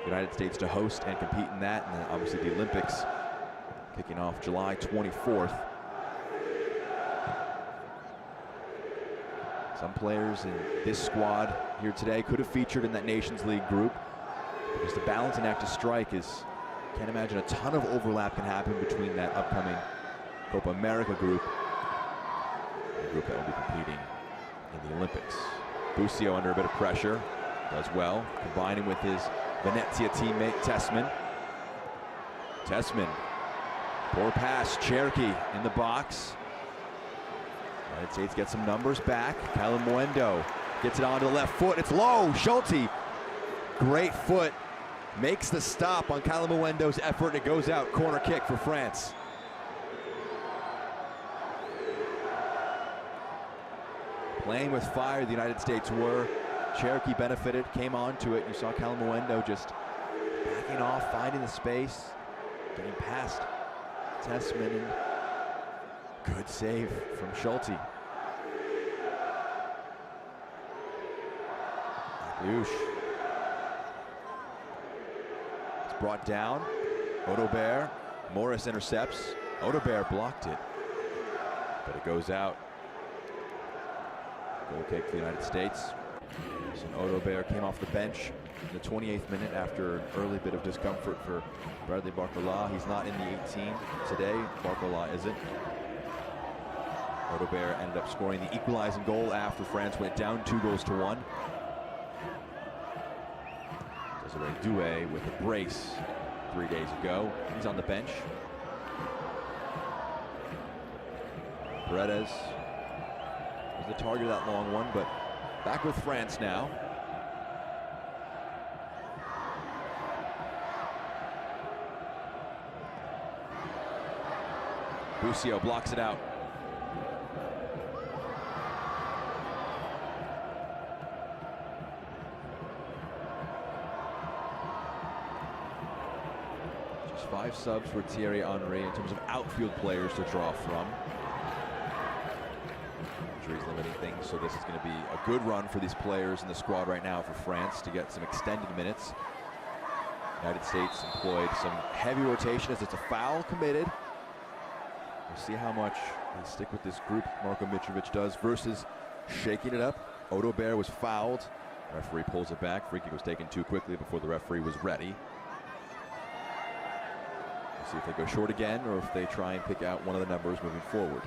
United States to host and compete in that, and then obviously the Olympics kicking off July 24th. Some players in this squad here today could have featured in that Nations League group. Because the balancing act to strike is, can't imagine a ton of overlap can happen between that upcoming Copa America group, the group that will be competing in the Olympics. Busio under a bit of pressure, does well, combining with his Venezia teammate Tessman. Tessman, poor pass, Cherokee in the box. United States gets some numbers back. Calmuendo gets it onto the left foot, it's low, Schulte. Great foot, makes the stop on Calmuendo's effort, and it goes out. Corner kick for France. Playing with fire, the United States were. Cherokee benefited, came onto it. You saw Calmuendo just backing off, finding the space, getting past Tessman, and good save from Schulte. Lush. Brought down. Odobert. Morris intercepts. Odobert blocked it, but it goes out. Goal kick for the United States. So Odobert came off the bench in the 28th minute after an early bit of discomfort for Bradley Barcola. He's not in the 18 today. Barcola isn't. Odobert ended up scoring the equalizing goal after France went down 2-1. Desiree Doué with a brace 3 days ago. He's on the bench. Paredes was the target of that long one, but back with France now. Busio blocks it out. Just 5 subs for Thierry Henry in terms of outfield players to draw from. Injuries limiting things, so this is going to be a good run for these players in the squad right now for France to get some extended minutes. United States employed some heavy rotation as it's a foul committed. We'll see how much they stick with this group Marko Mitrovic does versus shaking it up. Odobert was fouled. The referee pulls it back. Free kick was taken too quickly before the referee was ready. We'll see if they go short again or if they try and pick out one of the numbers moving forward.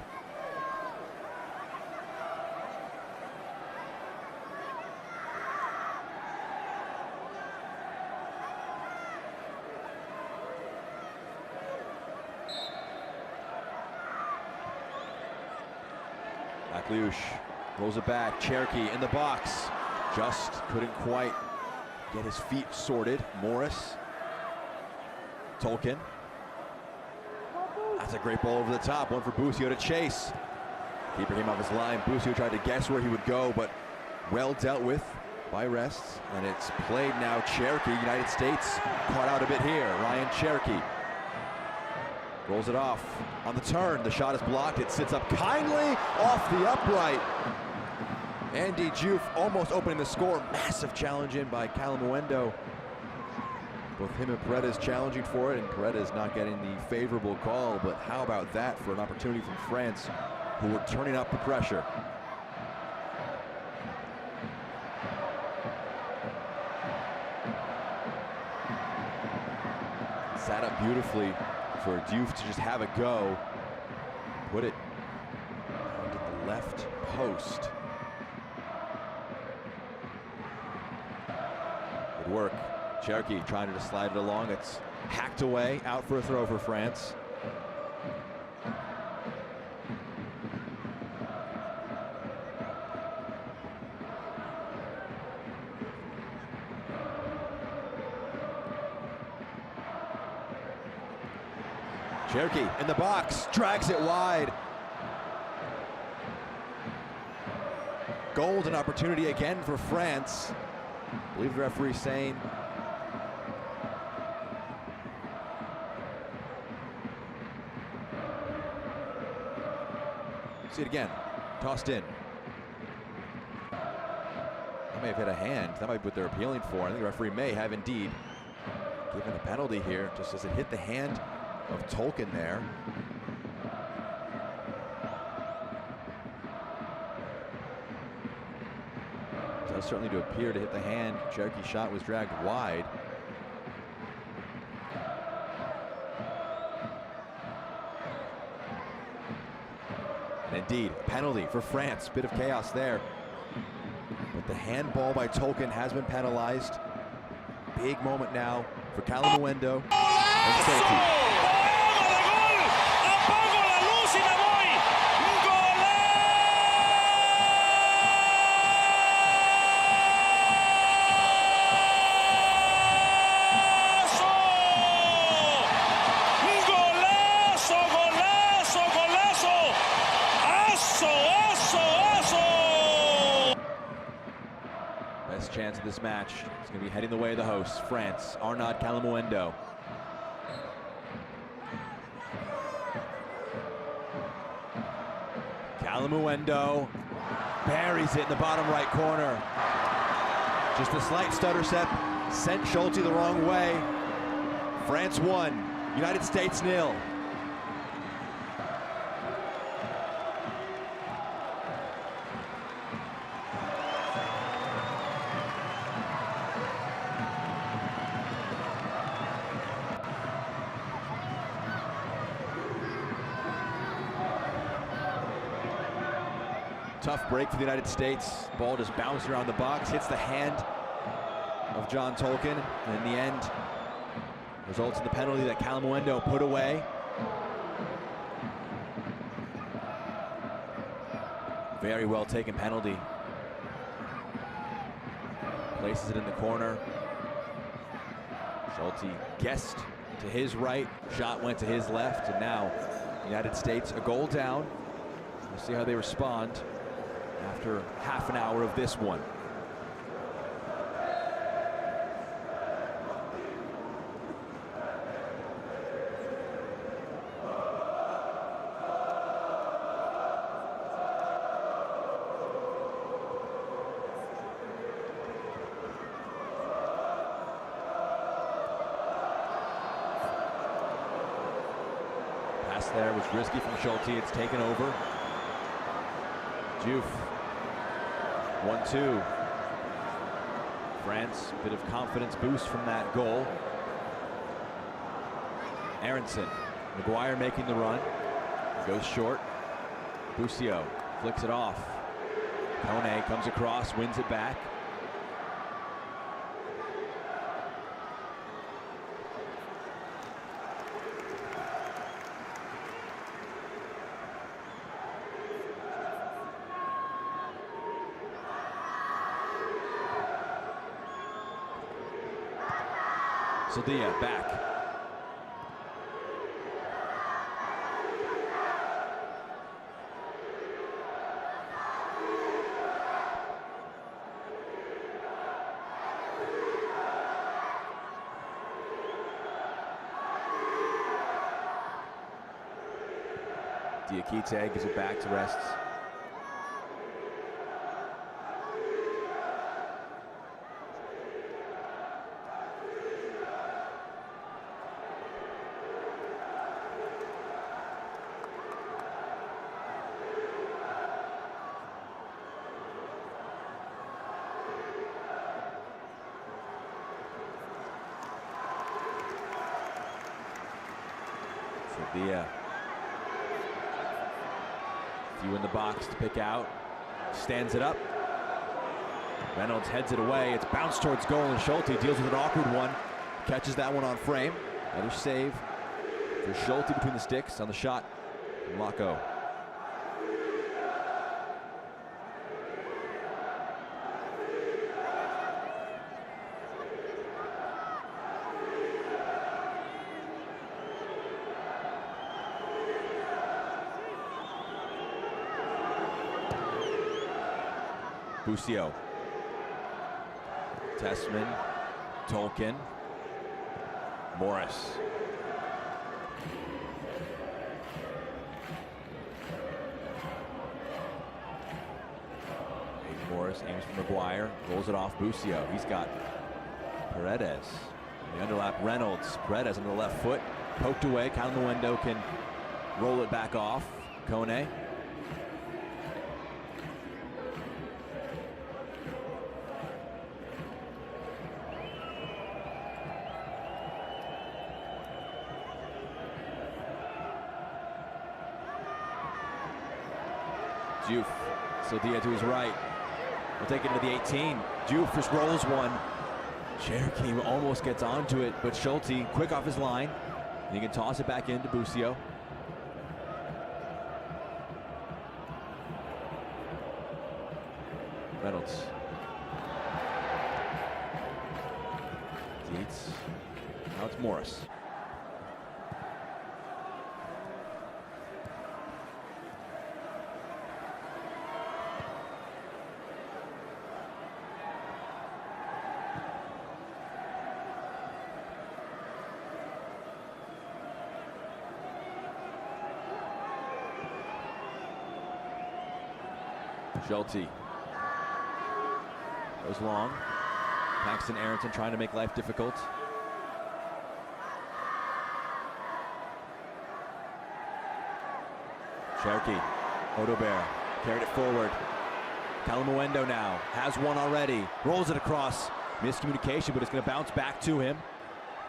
Akliush rolls it back. Cherokee in the box. Just couldn't quite get his feet sorted. Morris. Tolkien. That's a great ball over the top. One for Busio to chase. Keeper came off his line. Busio tried to guess where he would go, but well dealt with by Rests. And it's played now. Cherokee, United States, caught out a bit here. Ryan Cherokee rolls it off. On the turn, the shot is blocked. It sits up kindly off the upright. Andy Diouf almost opening the score. Massive challenge in by Calamuendo. Both him and Paredes challenging for it, and Paredes not getting the favorable call. But how about that for an opportunity from France, who were turning up the pressure. Sat up beautifully for Diouf to just have a go. Put it onto the left post. Good work. Cherokee trying to just slide it along. It's hacked away, out for a throw for France. Cherokee in the box, drags it wide. Golden opportunity again for France. I believe the referee saying see it again, tossed in. That may have hit a hand. That might be what they're appealing for. I think the referee may have indeed given a penalty here, just as it hit the hand of Tolkien there. Does certainly to appear to hit the hand. Cherokee's shot was dragged wide. And indeed, penalty for France. Bit of chaos there. But the handball by Tolkien has been penalized. Big moment now for Calamuendo and Cherokee. Best chance of this match. It's going to be heading the way of the hosts, France. Arnaud Calamuendo. Calamuendo buries it in the bottom right corner. Just a slight stutter step sent Schulte the wrong way. France 1, United States 0. Tough break for the United States. Ball just bounced around the box, hits the hand of John Tolkien, and in the end, results in the penalty that Calamuendo put away. Very well taken penalty. Places it in the corner. Schulte guessed to his right, shot went to his left, and now United States a goal down. We'll see how they respond after half an hour of this one. Pass there was risky from Schulte. It's taken over. Diouf. 1-2. France, bit of confidence boost from that goal. Aronson. Maguire making the run. Goes short. Busio flicks it off. Kone comes across, wins it back. Sadia back. Diakite gives it back to rest. Sevilla. Few in the box to pick out. Stands it up. Reynolds heads it away. It's bounced towards goal, and Schulte deals with an awkward one. Catches that one on frame. Another save for Schulte between the sticks on the shot from Lacko. Busio. Tessman. Tolkien. Morris. Morris aims for McGuire. Rolls it off Busio. He's got Paredes. The underlap Reynolds. Paredes on the left foot. Poked away. Calmuendo can roll it back off. Kone. Juve, Sildia to his right. We'll take it to the 18. Juve just rolls one. Cherokee almost gets onto it, but Schulte quick off his line. And he can toss it back into Busio. Reynolds. Dietz. Now it's Morris. Schulte goes long. Paxton Aronson trying to make life difficult. Cherokee, Odobert carried it forward. Calmuendo now has one already. Rolls it across. Miscommunication, but it's going to bounce back to him.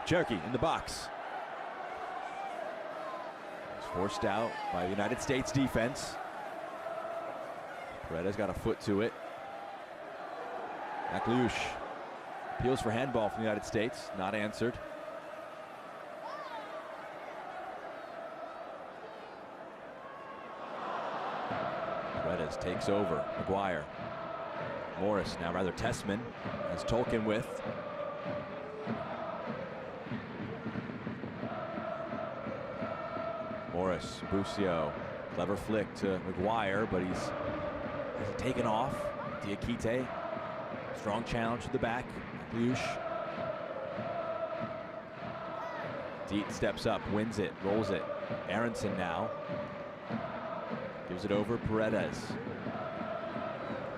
Cherokee in the box. He's forced out by the United States defense. Paredes got a foot to it. McLeish appeals for handball from the United States, not answered. Paredes takes over. McGuire. Morris, now rather Tessman, has Tolkien with. Morris, Busio, clever flick to McGuire, but he's taken off. Diakite, strong challenge to the back. Bush. Dietz steps up, wins it, rolls it. Aronson now. Gives it over, Paredes.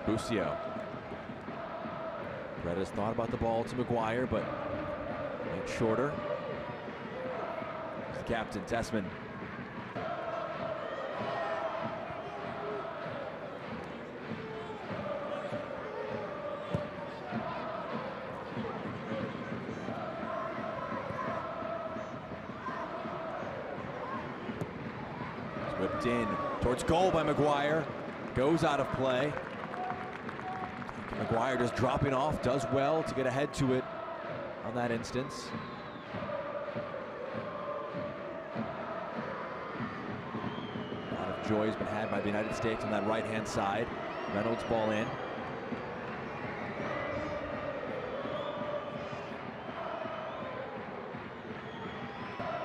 Busio. Paredes thought about the ball to McGuire, but made shorter. The captain, Tessman. Whipped in towards goal by McGuire. Goes out of play. McGuire just dropping off, does well to get ahead to it on that instance. A lot of joy has been had by the United States on that right-hand side. Reynolds ball in.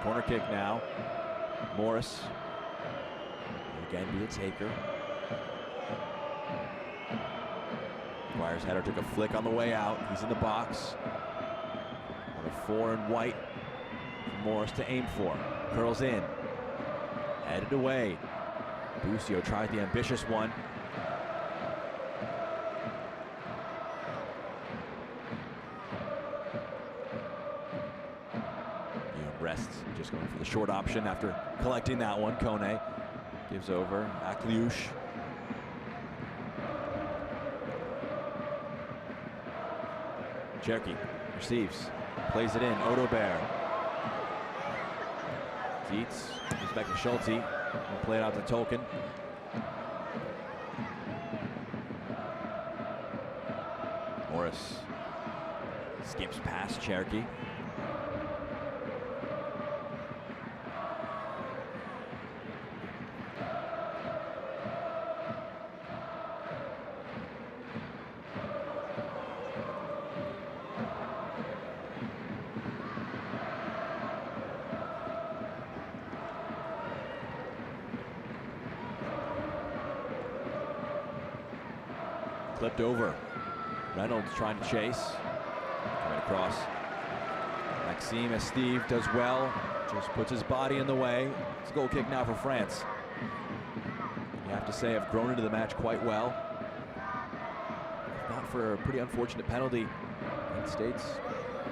Corner kick now. Morris. Again, be the taker. McGuire's header took a flick on the way out. He's in the box. On a 4 and white for Morris to aim for. Curls in. Headed away. Busio tried the ambitious one. Rests, just going for the short option after collecting that one. Kone gives over. Akliush. Cherky receives, plays it in. Odobert. Dietz goes back to Schulte. And play it out to Tolkien. Morris skips past Cherky. Flipped over. Reynolds trying to chase. Coming across. Maxime Esteve does well. Just puts his body in the way. It's a goal kick now for France. You have to say, have grown into the match quite well. If not for a pretty unfortunate penalty. United States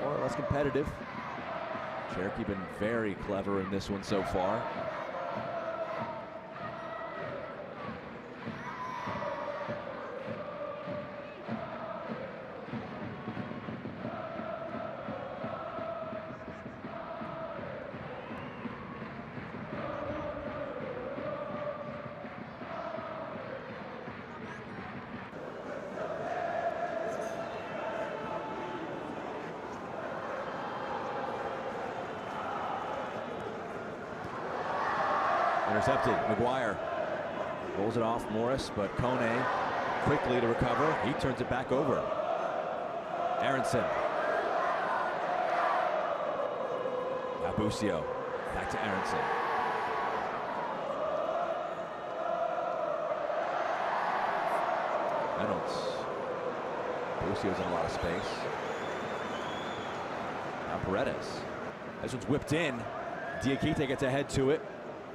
more or less competitive. Cherokee been very clever in this one so far. Intercepted. Maguire rolls it off Morris, but Kone quickly to recover. He turns it back over. Aronson. Now Busio. Back to Aronson. Reynolds. Busio's in a lot of space. Now Paredes. This one's whipped in. Diakite gets ahead to it.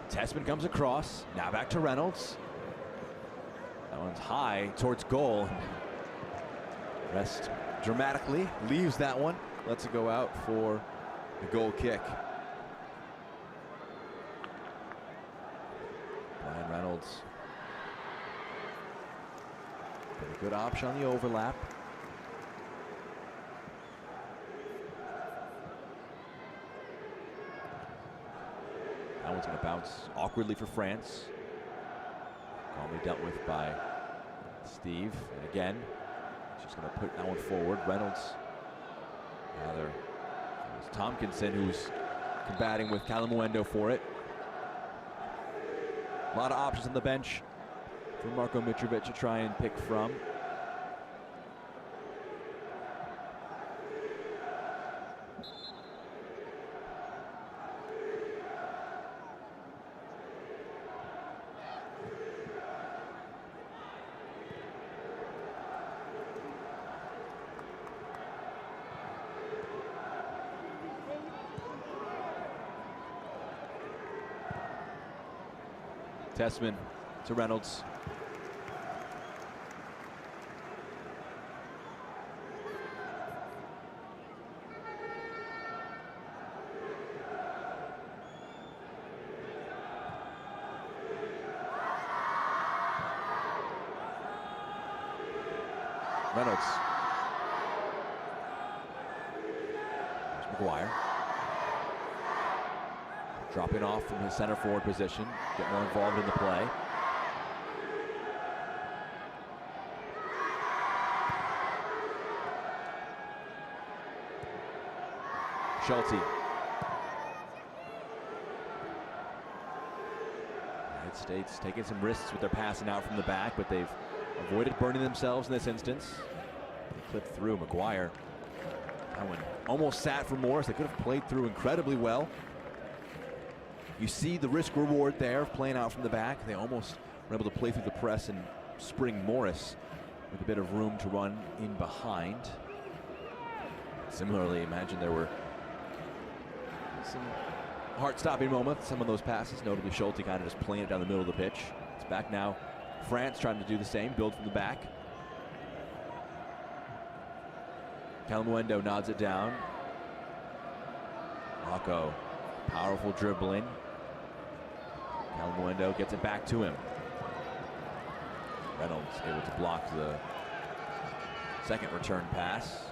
Tessman comes across, now back to Reynolds. That one's high towards goal. Rest dramatically, leaves that one, lets it go out for the goal kick. Brian Reynolds. Got a good option on the overlap. That one's going to bounce awkwardly for France. Calmly dealt with by Steve. And again, he's just going to put that one forward. Reynolds. Rather, it's Tompkinson who's combating with Calamuendo for it. A lot of options on the bench for Marko Mitrovic to try and pick from. Tessman to Reynolds. Reynolds. There's Maguire. Dropping off from his center forward position, get more involved in the play. Schulte. United States taking some risks with their passing out from the back, but they've avoided burning themselves in this instance. They clipped through. Maguire. That one almost sat for Morris. They could have played through incredibly well. You see the risk reward there of playing out from the back. They almost were able to play through the press and spring Morris with a bit of room to run in behind. Similarly, imagine there were some heart-stopping moments. Some of those passes, notably Schulte kind of just playing it down the middle of the pitch. It's back now. France trying to do the same, build from the back. Calamuendo nods it down. Rocco, powerful dribbling. Calamuendo gets it back to him. Reynolds able to block the second return pass.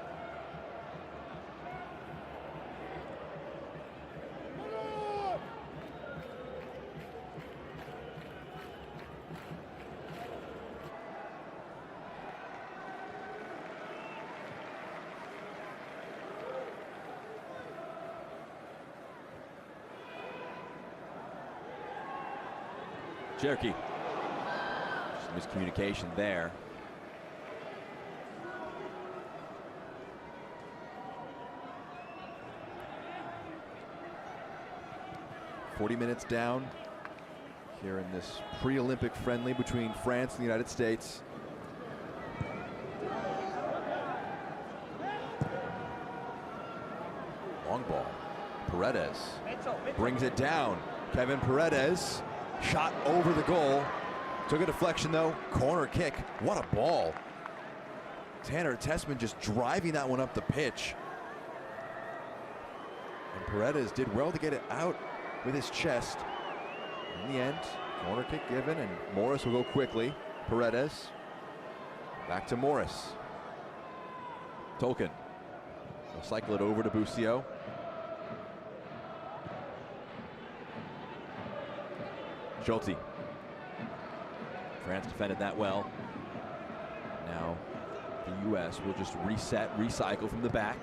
Cherokee. Some miscommunication there. "40 minutes down here in this pre-Olympic friendly between France and the United States. Long ball. Paredes brings it down. Kevin Paredes. Shot over the goal. Took a deflection though. Corner kick. What a ball. Tanner Tessman just driving that one up the pitch. And Paredes did well to get it out with his chest. In the end, corner kick given, and Morris will go quickly. Paredes. Back to Morris. Tolkien. He'll cycle it over to Busio. Schulte. France defended that well. Now the U.S. will just reset, recycle from the back.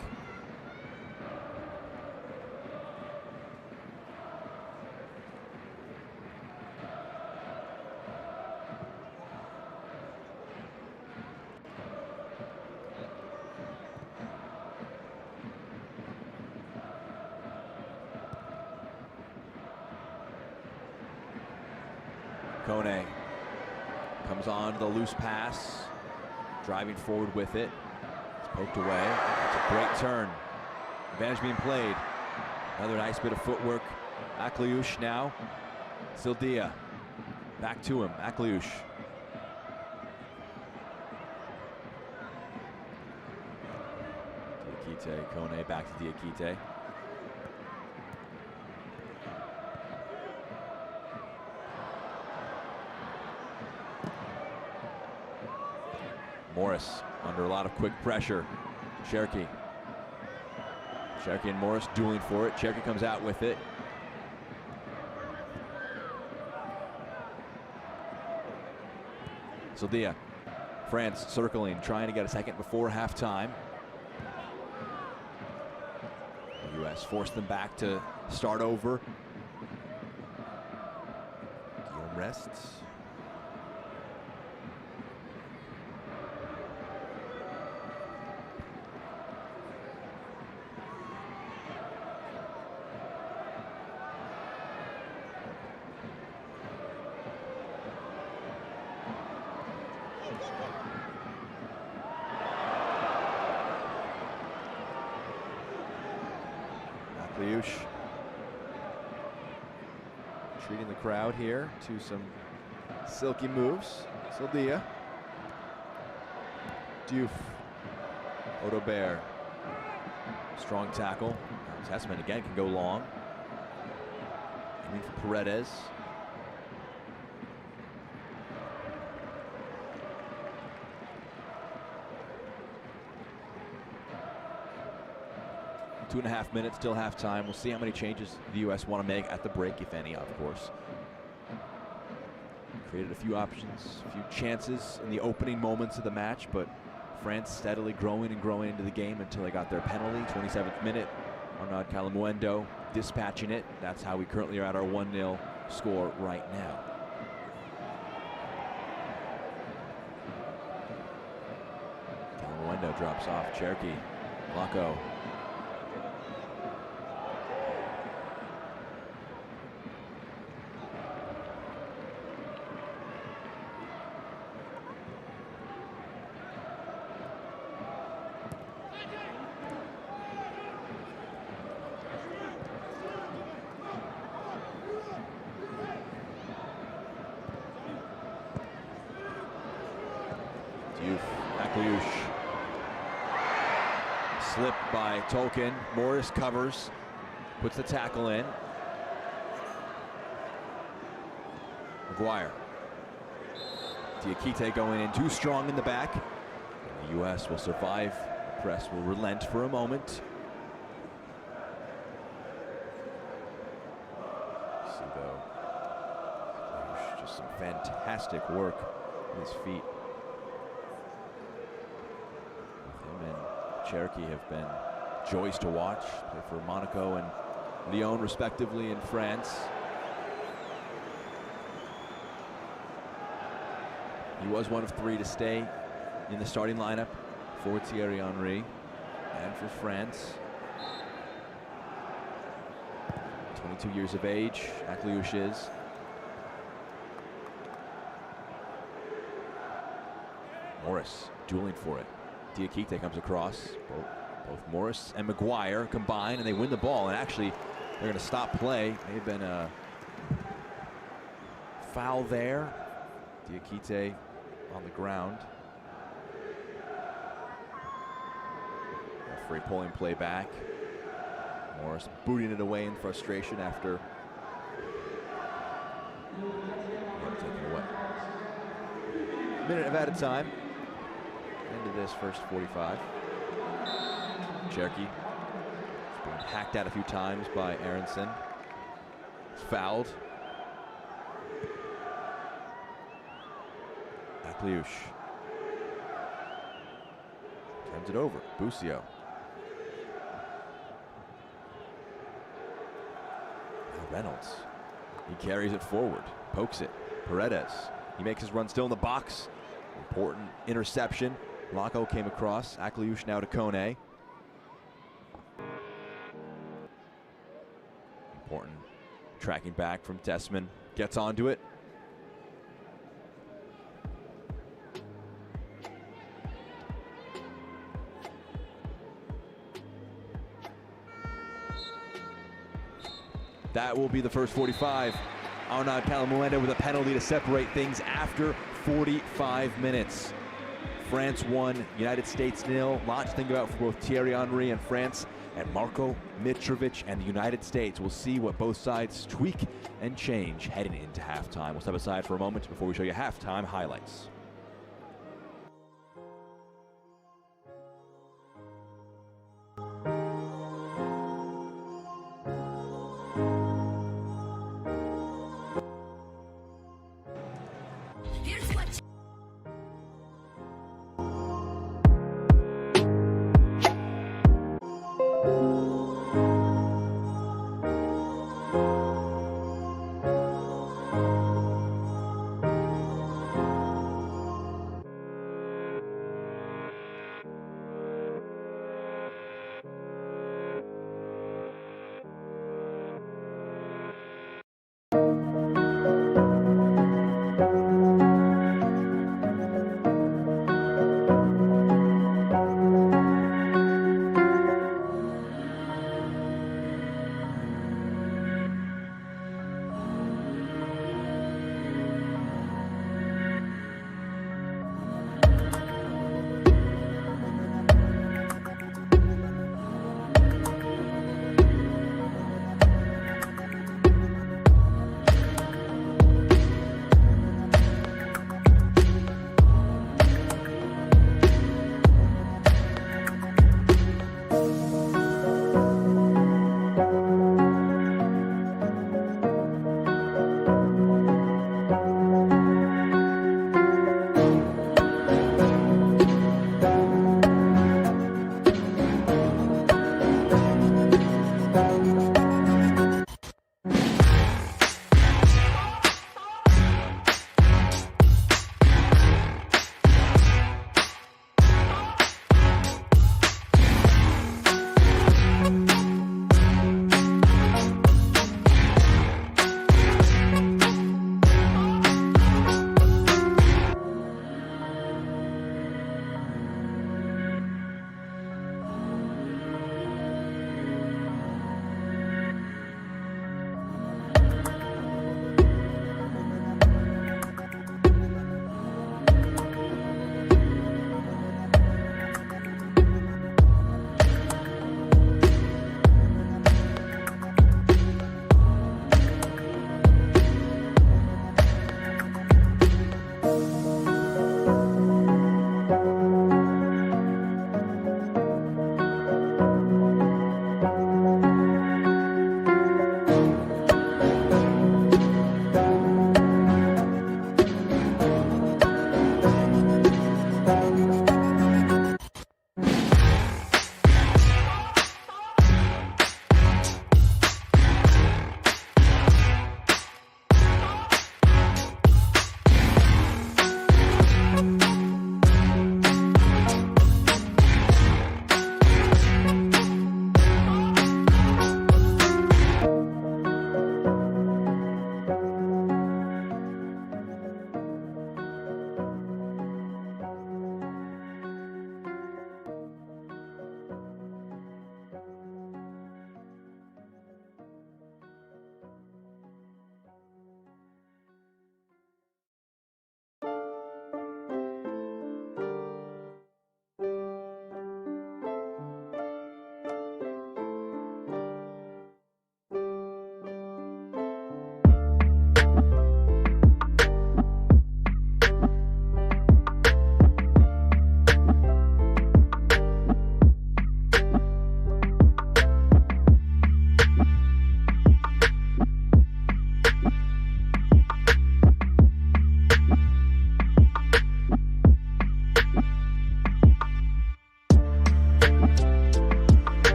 Kone comes on the loose pass, driving forward with it. It's poked away. It's a great turn. Advantage being played. Another nice bit of footwork. Akliush now. Sildia. Back to him. Akliush. Diakite. Kone back to Diakite. Morris under a lot of quick pressure. Cherokee. Cherokee and Morris dueling for it. Cherokee comes out with it. Sildia. France circling, trying to get a second before halftime. The U.S. forced them back to start over. Guillaume rests. Treating the crowd here to some silky moves. Sildia. Diouf. Odobert. Strong tackle. Tessman again can go long. Aiming for Paredes. Two and a half minutes till halftime. We'll see how many changes the U.S. want to make at the break, if any, of course. Created a few options, a few chances in the opening moments of the match, but France steadily growing and growing into the game until they got their penalty, 27th minute. Arnaud Calamuendo dispatching it. That's how we currently are at our 1-0 score right now. Calamuendo drops off. Cherokee. Locko. Akliouche. Slip by Tolkien. Morris covers, puts the tackle in. McGuire. Diakite going in too strong in the back. And the U.S. will survive. The press will relent for a moment. See though, just some fantastic work with his feet. Him and Cherokee have been joys to watch. Play for Monaco and Lyon respectively in France. He was one of 3 to stay in the starting lineup for Thierry Henry and for France. 22 years of age, Akliouche is. Morris dueling for it. Diakite comes across. Both Morris and McGuire combine and they win the ball. And actually, they're going to stop play. May have been a foul there. Diakite on the ground. Referee pulling play back. Morris booting it away in frustration after taking away. A minute of added time into this first 45. Cherokee has been hacked out a few times by Aronson. He's fouled. Akliouche turns it over. Busio. Reynolds. He carries it forward, pokes it. Paredes. He makes his run still in the box. Important interception. Laco came across. Akliouche now to Kone. Important tracking back from Tessman. Gets onto it. That will be the first 45. Arnaud Palamuenda with a penalty to separate things after 45 minutes. France 1, United States 0. Lot to think about for both Thierry Henry and France, and Marko Mitrovic and the United States. We'll see what both sides tweak and change heading into halftime. We'll step aside for a moment before we show you halftime highlights.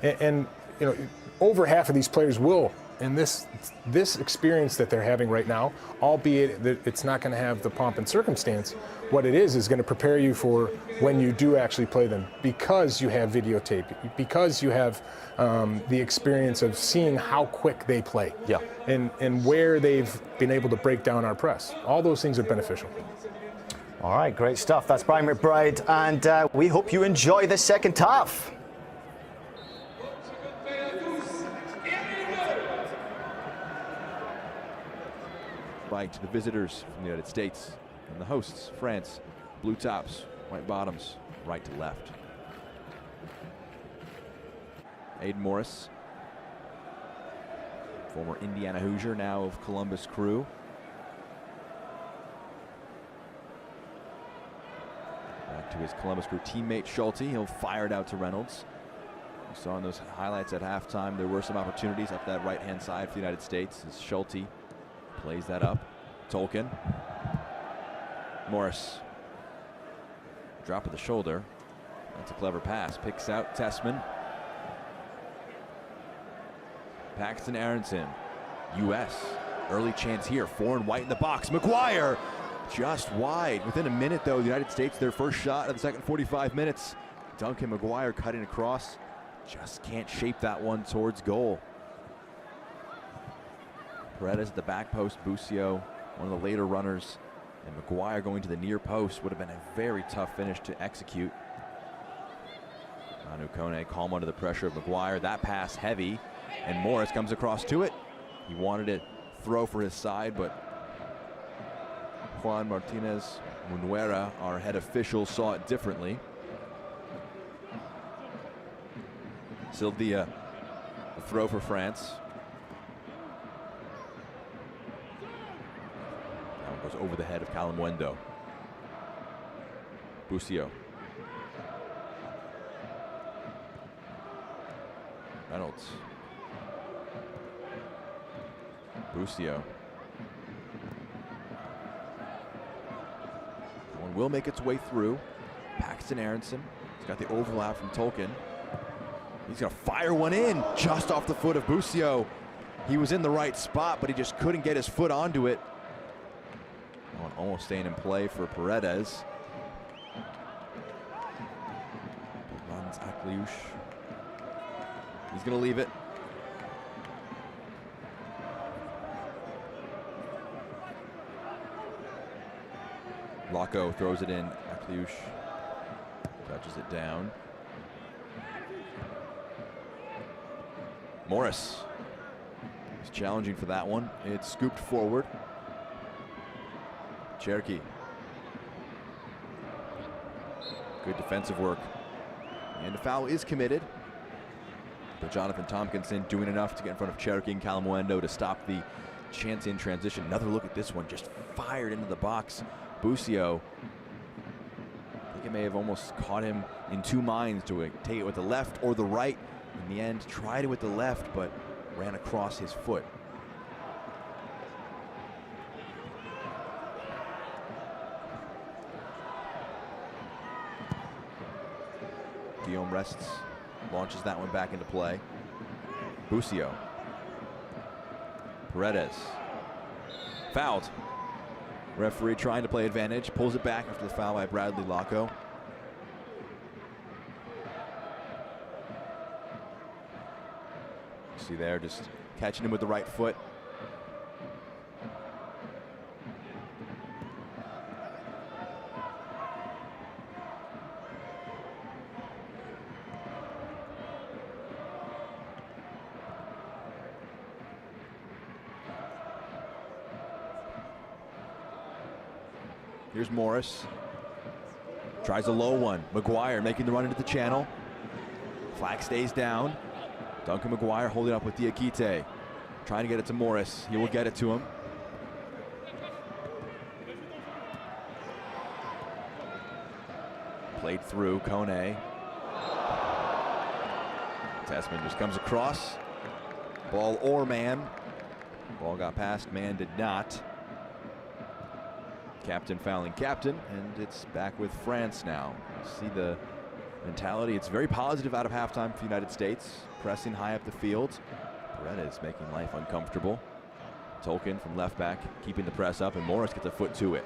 And you know, over half of these players will, and this experience that they're having right now, albeit that it's not going to have the pomp and circumstance, what it is going to prepare you for when you do actually play them, because you have videotape, because you have the experience of seeing how quick they play, Yeah. and where they've been able to break down our press. All those things are beneficial. All right, great stuff. That's Brian McBride, and we hope you enjoy the second half. Right to the visitors from the United States, and the hosts, France. Blue tops, white bottoms, right to left. Aiden Morris, former Indiana Hoosier, now of Columbus Crew. Back to his Columbus Crew teammate Schulte. He'll fire it out to Reynolds. We saw in those highlights at halftime there were some opportunities up that right-hand side for the United States as Schulte plays that up. Tolkien. Morris. Drop of the shoulder. That's a clever pass. Picks out Tessman. Paxton Aronson. U.S. Early chance here. 4 and white in the box. McGuire just wide. Within a minute, though, the United States, their first shot of the second 45 minutes. Duncan McGuire cutting across. Just can't shape that one towards goal. Paredes at the back post. Busio, one of the later runners. And McGuire going to the near post would have been a very tough finish to execute. Manu Kone calm under the pressure of McGuire. That pass heavy. And Morris comes across to it. He wanted to throw for his side, but Juan Martinez Munuera, our head official, saw it differently. Sylvia, a throw for France. That one goes over the head of Calamuendo. Busio. Reynolds. Busio. That one will make its way through. Paxton Aronson. He's got the overlap from Tolkien. He's going to fire one in just off the foot of Busio. He was in the right spot, but he just couldn't get his foot onto it. One almost staying in play for Paredes. Runs Akliush. He's going to leave it. Laco throws it in. Akliush touches it down. Morris is challenging for that one. It's scooped forward. Cherokee. Good defensive work. And a foul is committed. But Jonathan Tompkinson doing enough to get in front of Cherokee and Calamuendo to stop the chance in transition. Another look at this one, just fired into the box. Busio, I think it may have almost caught him in two minds to take it with the left or the right. In the end, tried it with the left, but ran across his foot. Guillaume rests, launches that one back into play. Busio. Paredes. Fouled. Referee trying to play advantage, pulls it back after the foul by Bradley Laco. See there, just catching him with the right foot. Here's Morris. Tries a low one. McGuire making the run into the channel. Flag stays down. Duncan McGuire holding up with Diakite. Trying to get it to Morris. He will get it to him. Played through. Kone. Tessman just comes across. Ball or man. Ball got past. Man did not. Captain fouling captain, and it's back with France now. See the mentality. It's very positive out of halftime for the United States, pressing high up the field. Paredes making life uncomfortable. Tolkien from left back keeping the press up, and Morris gets a foot to it.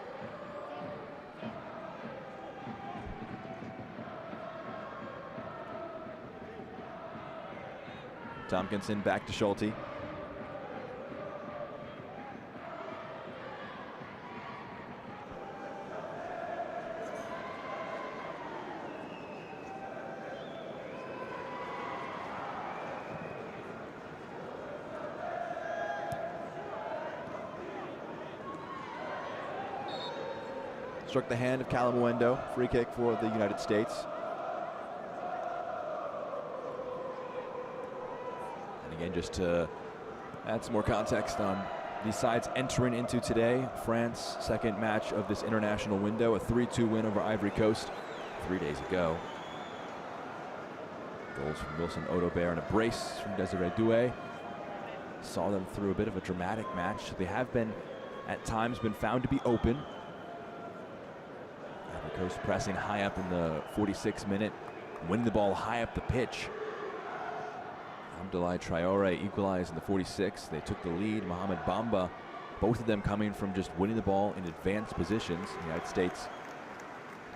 Tompkinson back to Schulte. Struck the hand of Calamuendo. Free kick for the United States. And again, just to add some more context on these sides entering into today, France, second match of this international window, a 3-2 win over Ivory Coast 3 days ago. Goals from Wilson Odobert and a brace from Desiree Doué saw them through a bit of a dramatic match. They have been, at times, been found to be open. Ivory Coast pressing high up in the 46th minute, winning the ball high up the pitch. Abdoulaye Traoré equalized in the 46th. They took the lead. Mohamed Bamba, both of them coming from just winning the ball in advanced positions. The United States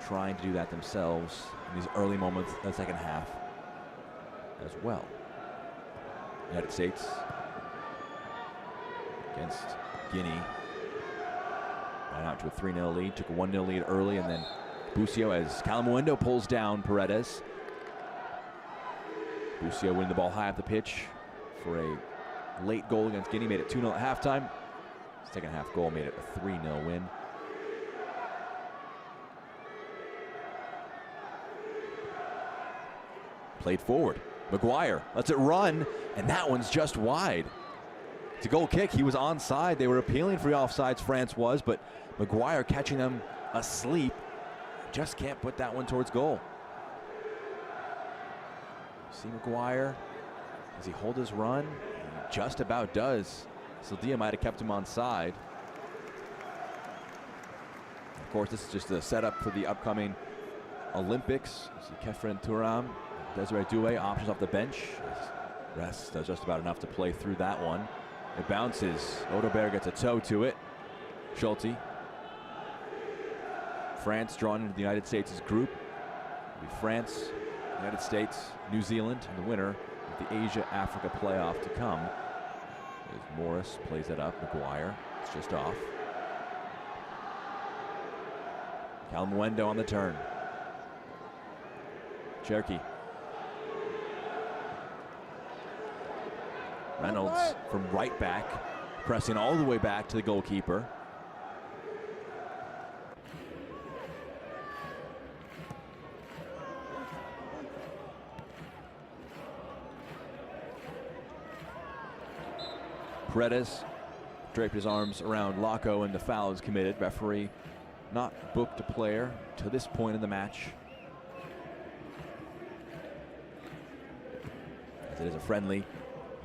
trying to do that themselves in these early moments of the second half as well. United States against Guinea. Ran out to a 3-0 lead, took a 1-0 lead early, and then Busio as Calamuendo pulls down Paredes. Busio winning the ball high up the pitch for a late goal against Guinea, made it 2-0 at halftime. Second half goal made it a 3-0 win. Played forward. Maguire lets it run, and that one's just wide. It's a goal kick. He was onside. They were appealing for the offsides, France was, but Maguire catching them asleep. Just can't put that one towards goal. See Maguire, does he hold his run? He just about does. Sildia might have kept him onside. Of course, this is just a setup for the upcoming Olympics. You see Kefren Turam, Desiree Doué, options off the bench. Rest does just about enough to play through that one. It bounces. Odobert gets a toe to it. Schulte. France drawn into the United States' group. It'll be France, United States, New Zealand, and the winner of the Asia-Africa playoff to come. As Morris plays it up, Maguire, it's just off. Calamuendo on the turn. Cherky. Reynolds from right back, pressing all the way back to the goalkeeper. Paredes draped his arms around Laco, and the foul is committed. Referee not booked a player to this point in the match, as it is a friendly.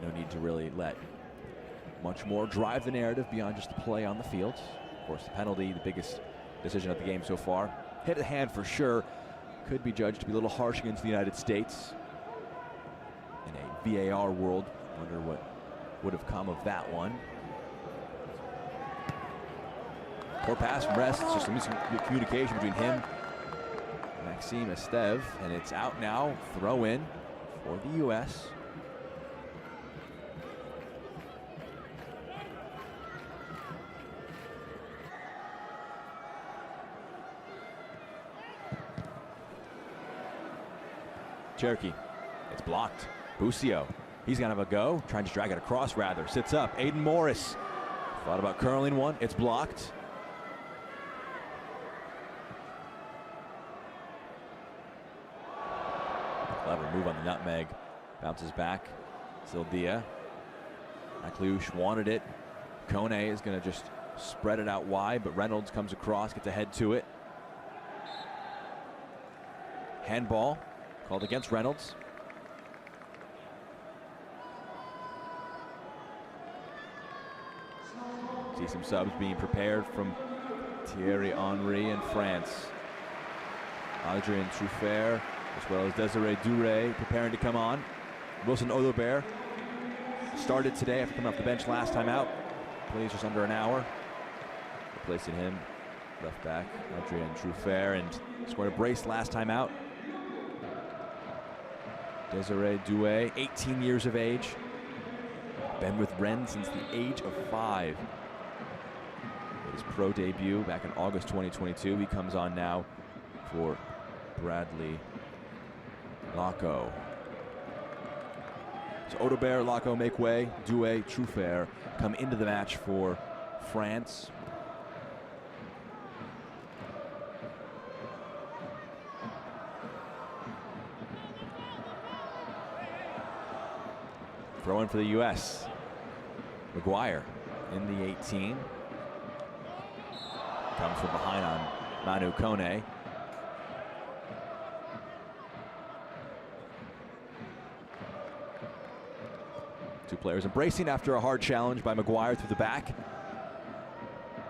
No need to really let much more drive the narrative beyond just the play on the field. Of course, the penalty, the biggest decision of the game so far. Hit a hand for sure. Could be judged to be a little harsh against the United States. In a VAR world, wonder what would have come of that one. Poor pass from Rest. It's just a miscommunication between him and Maxime Esteve, and it's out now. Throw in for the U.S. Cherky, it's blocked. Busio, he's gonna have a go, trying to drag it across rather. Sits up, Aiden Morris. Thought about curling one, it's blocked. Clever move on the nutmeg. Bounces back, Sildia. McLeish wanted it. Kone is gonna just spread it out wide, but Reynolds comes across, gets ahead to it. Handball. Called against Reynolds. See some subs being prepared from Thierry Henry and France. Adrien Truffert as well as Desiree Douret preparing to come on. Wilson Odobert started today after coming off the bench last time out. Plays just under an hour. Replacing him, left back Adrienne Truffert, and scored a brace last time out. Desiree Douet, 18 years of age. Been with Rennes since the age of 5. His pro debut back in August 2022. He comes on now for Bradley Lacaux. So Odobert, Lacaux make way. Douet, Truffert come into the match for France. Throw in for the U.S. Maguire in the 18. Comes from behind on Manu Kone. Two players embracing after a hard challenge by Maguire through the back.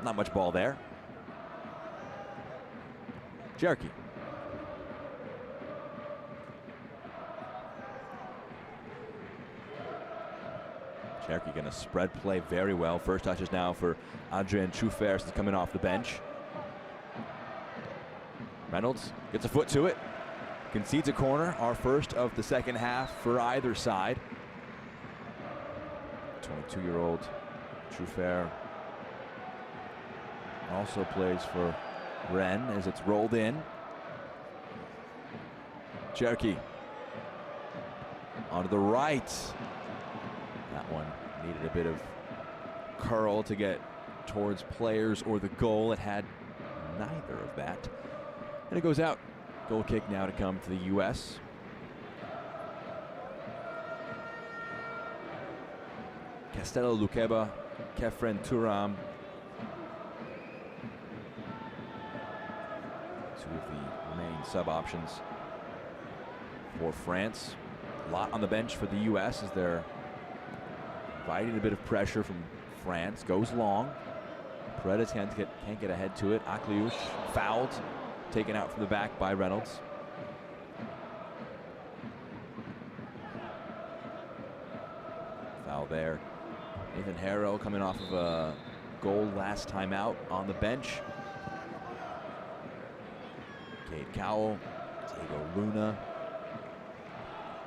Not much ball there. Cherokee. Cherokee going to spread play very well. First touches now for Adrienne Truffert since coming off the bench. Reynolds gets a foot to it. Concedes a corner. Our first of the second half for either side. 22-year-old Truffert also plays for Rennes as it's rolled in. Cherokee onto the right. That one needed a bit of curl to get towards players or the goal. It had neither of that. And it goes out. Goal kick now to come to the U.S. Castello Lukeba, Kefren Turam. Two of the remaining sub options for France. A lot on the bench for the U.S. as they're inviting a bit of pressure from France. Goes long. Paredes can't get ahead to it. Akliouche fouled. Taken out from the back by Reynolds. Foul there. Nathan Harrow coming off of a goal last time out on the bench. Kate Cowell, Diego Luna,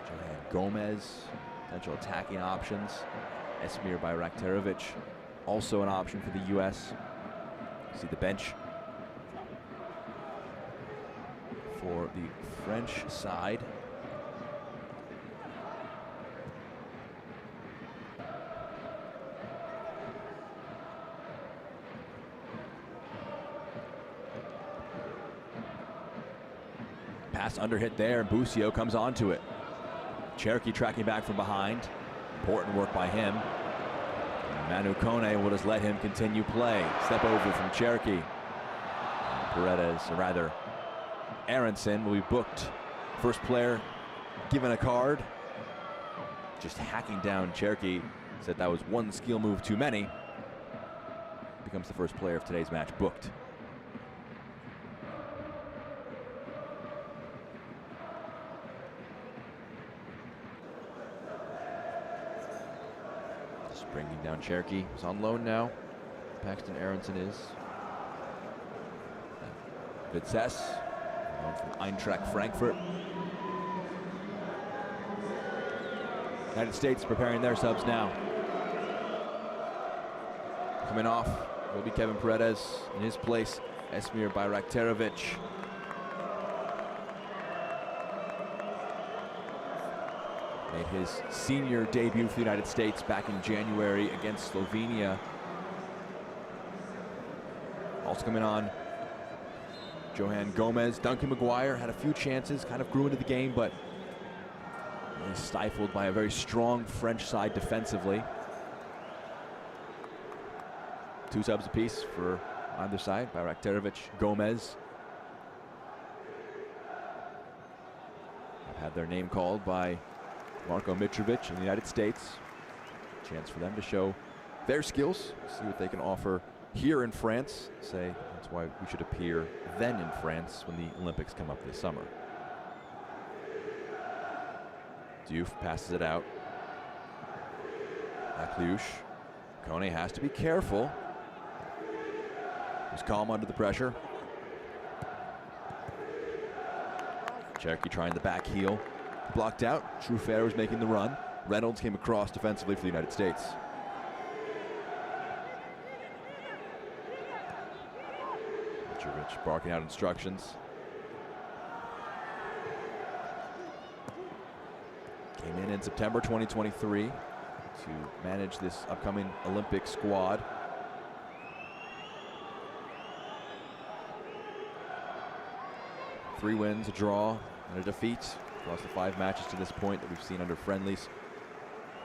Johan Gomez, potential attacking options. Esmir Bayraktarovic, also an option for the U.S. See the bench for the French side. Pass under hit there, Busio comes onto it. Cherokee tracking back from behind. Important work by him. Manu Kone will just let him continue play. Step over from Cherokee. Paredes, or rather Aronson, will be booked. First player given a card. Just hacking down Cherokee. Said that was one skill move too many. Becomes the first player of today's match booked. Just bringing down Cherokee. He's on loan now. Paxton Aronson is. Vitesse. From Eintracht Frankfurt. United States preparing their subs now. Coming off will be Kevin Paredes. In his place, Esmir Bayraktarovic. Made his senior debut for the United States back in January against Slovenia. Also coming on, Johan Gomez. Duncan Maguire had a few chances, kind of grew into the game, but really stifled by a very strong French side defensively. Two subs apiece for either side, Bayraktarovic, Gomez. Have had their name called by Marko Mitrovic in the United States. Chance for them to show their skills, see what they can offer here in France. Say that's why we should appear then in France when the Olympics come up this summer. Diouf passes it out. Akliouche. Kone has to be careful. He's calm under the pressure. Cherokee trying the back heel. Blocked out. Truffert was making the run. Reynolds came across defensively for the United States. Mitrovic barking out instructions. Came in September 2023 to manage this upcoming Olympic squad. Three wins, a draw, and a defeat across the 5 matches to this point that we've seen under friendlies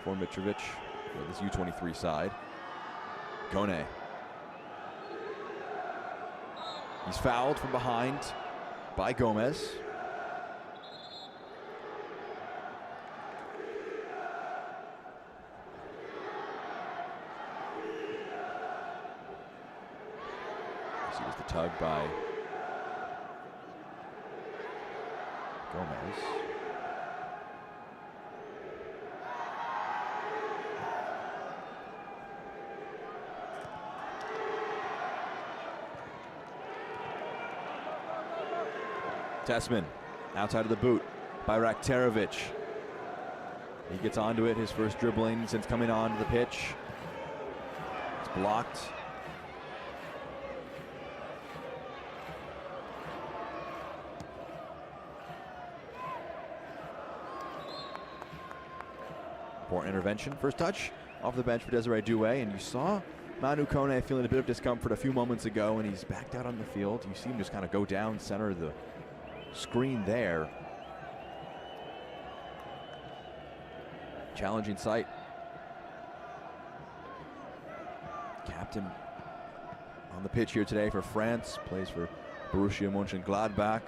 for Mitrovic, for this U23 side. Kone. He's fouled from behind by Gomez. See, there's the tug by Gomez. Tessman, outside of the boot by Raktarovic. He gets onto it, his first dribbling since coming onto the pitch. It's blocked. Important intervention. First touch off the bench for Desiree Douay, and you saw Manu Kone feeling a bit of discomfort a few moments ago, and he's backed out on the field. You see him just kind of go down center of the screen there. Challenging sight. Captain on the pitch here today for France, plays for Borussia Mönchengladbach.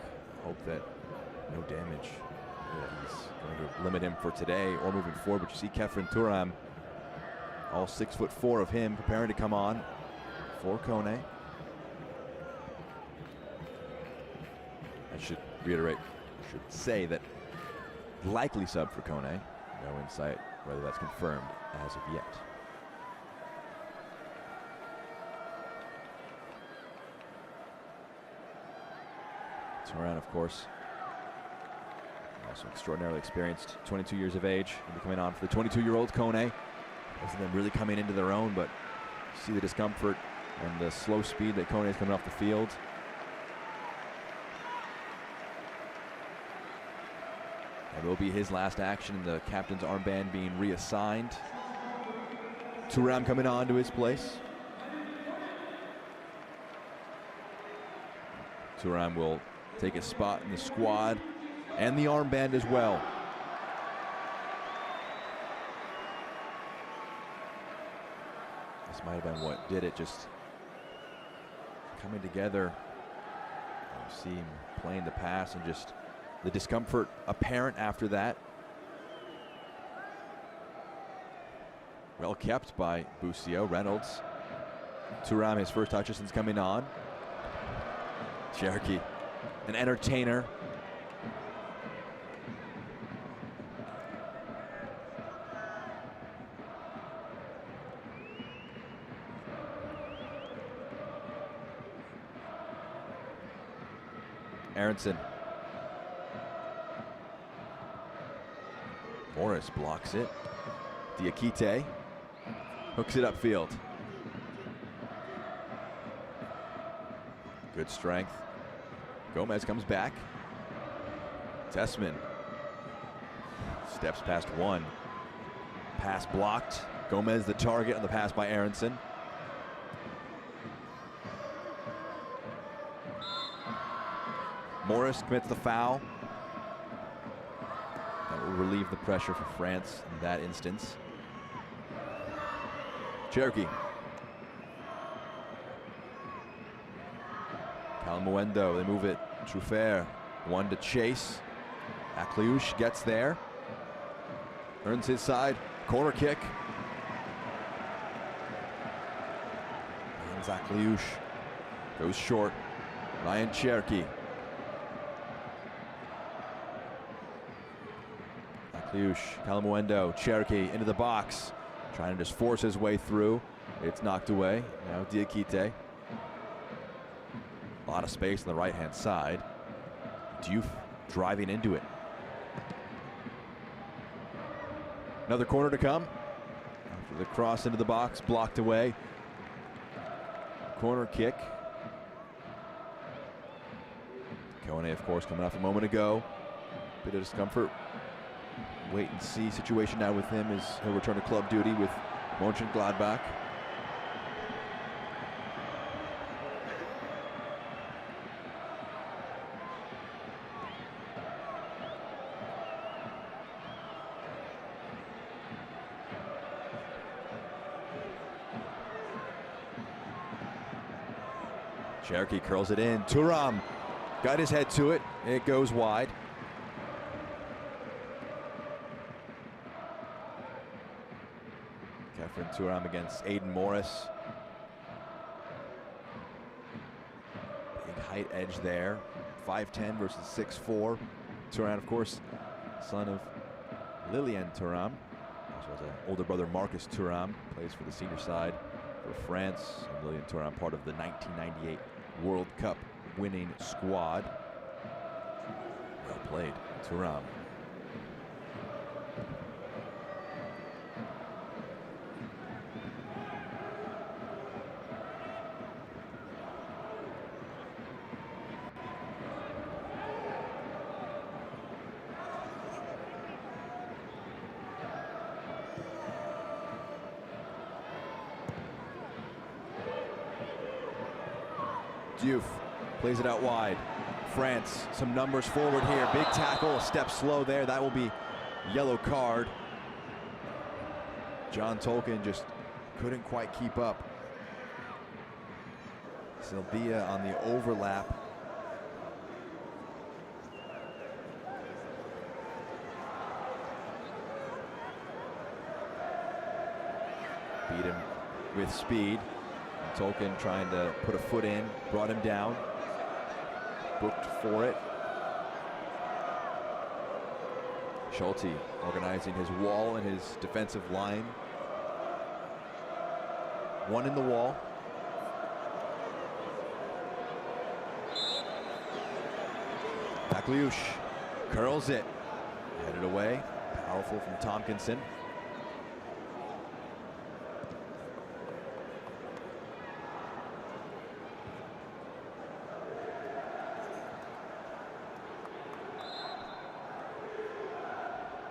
Hope that no damage. He's going to limit him for today or moving forward. But you see Kefren Turam, all 6'4" of him, preparing to come on for Kone. I should reiterate, should say that likely sub for Kone. No insight whether that's confirmed as of yet. Turan, of course, also extraordinarily experienced, 22 years of age. He'll be coming on for the 22-year-old Kone. Both of them really coming into their own, but you see the discomfort and the slow speed that Kone is coming off the field. It will be his last action, the captain's armband being reassigned. Turam coming on to his place. Turam will take a spot in the squad and the armband as well. This might have been what did it, just coming together. You see him playing the pass and just the discomfort apparent after that. Well kept by Busio. Reynolds. Turam, his first touch since coming on. Cherokee, an entertainer. Aronson. Morris blocks it. Diakite hooks it upfield. Good strength. Gomez comes back. Tessman steps past one. Pass blocked. Gomez the target on the pass by Aronson. Morris commits the foul. That will relieve the pressure for France in that instance. Cherokee. Calmuendo, they move it. Truffert, one to chase. Akliouche gets there. Earns his side. Corner kick. And Akliouche goes short. Ryan Cherokee. Kliush, Kalamuendo, Cherokee into the box, trying to just force his way through. It's knocked away. Now Diakite. A lot of space on the right-hand side. Diouf driving into it. Another corner to come. After the cross into the box, blocked away. Corner kick. Kone, of course, coming off a moment ago. Bit of discomfort. Wait and see situation now with him as he'll return to club duty with Mönchengladbach. Cherokee curls it in. Thuram got his head to it. It goes wide. Kefren Thuram against Aiden Morris. Big height edge there. 5'10" versus 6'4". Thuram, of course, son of Lilian Thuram. Also has an older brother, Marcus Thuram, plays for the senior side for France. And Lilian Thuram, part of the 1998 World Cup winning squad. Well played, Thuram. Diouf plays it out wide. France, some numbers forward here. Big tackle, a step slow there. That will be yellow card. John Tolkien just couldn't quite keep up. Sylvia on the overlap. Beat him with speed. Tolkien trying to put a foot in, brought him down, booked for it. Schulte organizing his wall and his defensive line. One in the wall. Kliush curls it, headed away. Powerful from Tompkinson.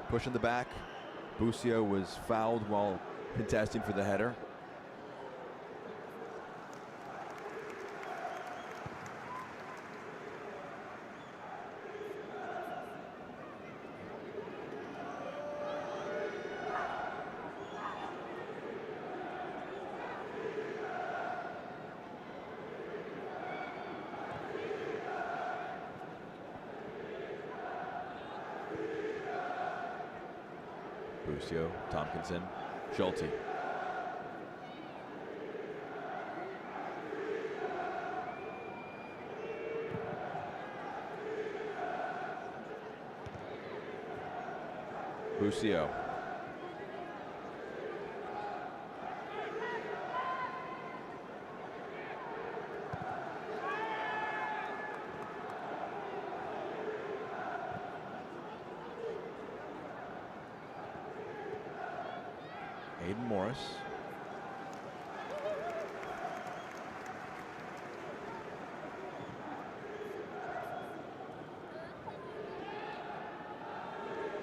Pushing the back. Busio was fouled while contesting for the header. Busio, Tompkinson, Schulte. Busio. Aiden Morris.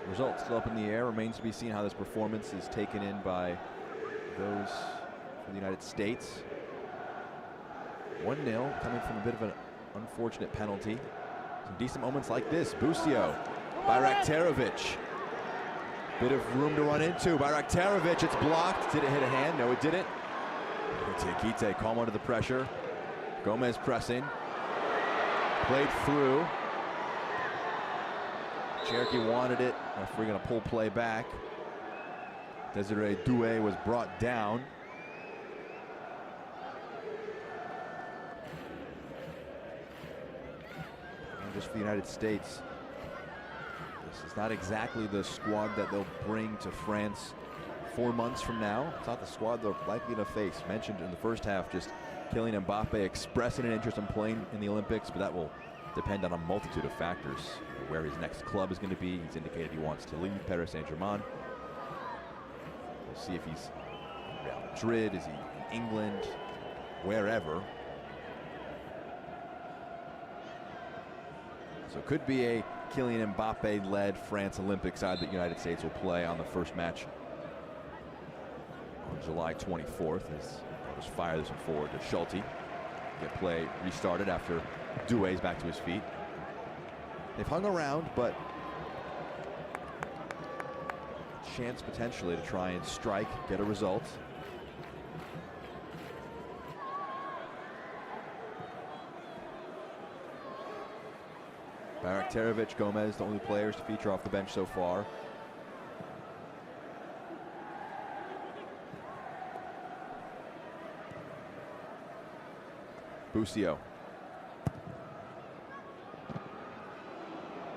Results still up in the air. Remains to be seen how this performance is taken in by those from the United States. 1-0 coming from a bit of an unfortunate penalty. Some decent moments like this. Busio, Bayraktarovic. Bit of room to run into. Bayraktarovic, it's blocked. Did it hit a hand? No, it didn't. Diakite calm under the pressure. Gomez pressing. Played through. Cherokee wanted it. Referee going to pull play back. Desiree Doué was brought down. And just for the United States, This is not exactly the squad that they'll bring to France 4 months from now. It's not the squad they're likely to face. Mentioned in the first half, just Kylian Mbappe expressing an interest in playing in the Olympics, but that will depend on a multitude of factors. Where his next club is going to be. He's indicated he wants to leave Paris Saint-Germain. We'll see if he's in Real Madrid, is he in England, wherever. So it could be a Kylian Mbappe-led France Olympic side that the United States will play on the first match on July 24th. As just fire this one forward to Schulte. Get play restarted after Doué's back to his feet. They've hung around, but chance potentially to try and strike, get a result. Baraktarevic, Gomez, the only players to feature off the bench so far. Busio.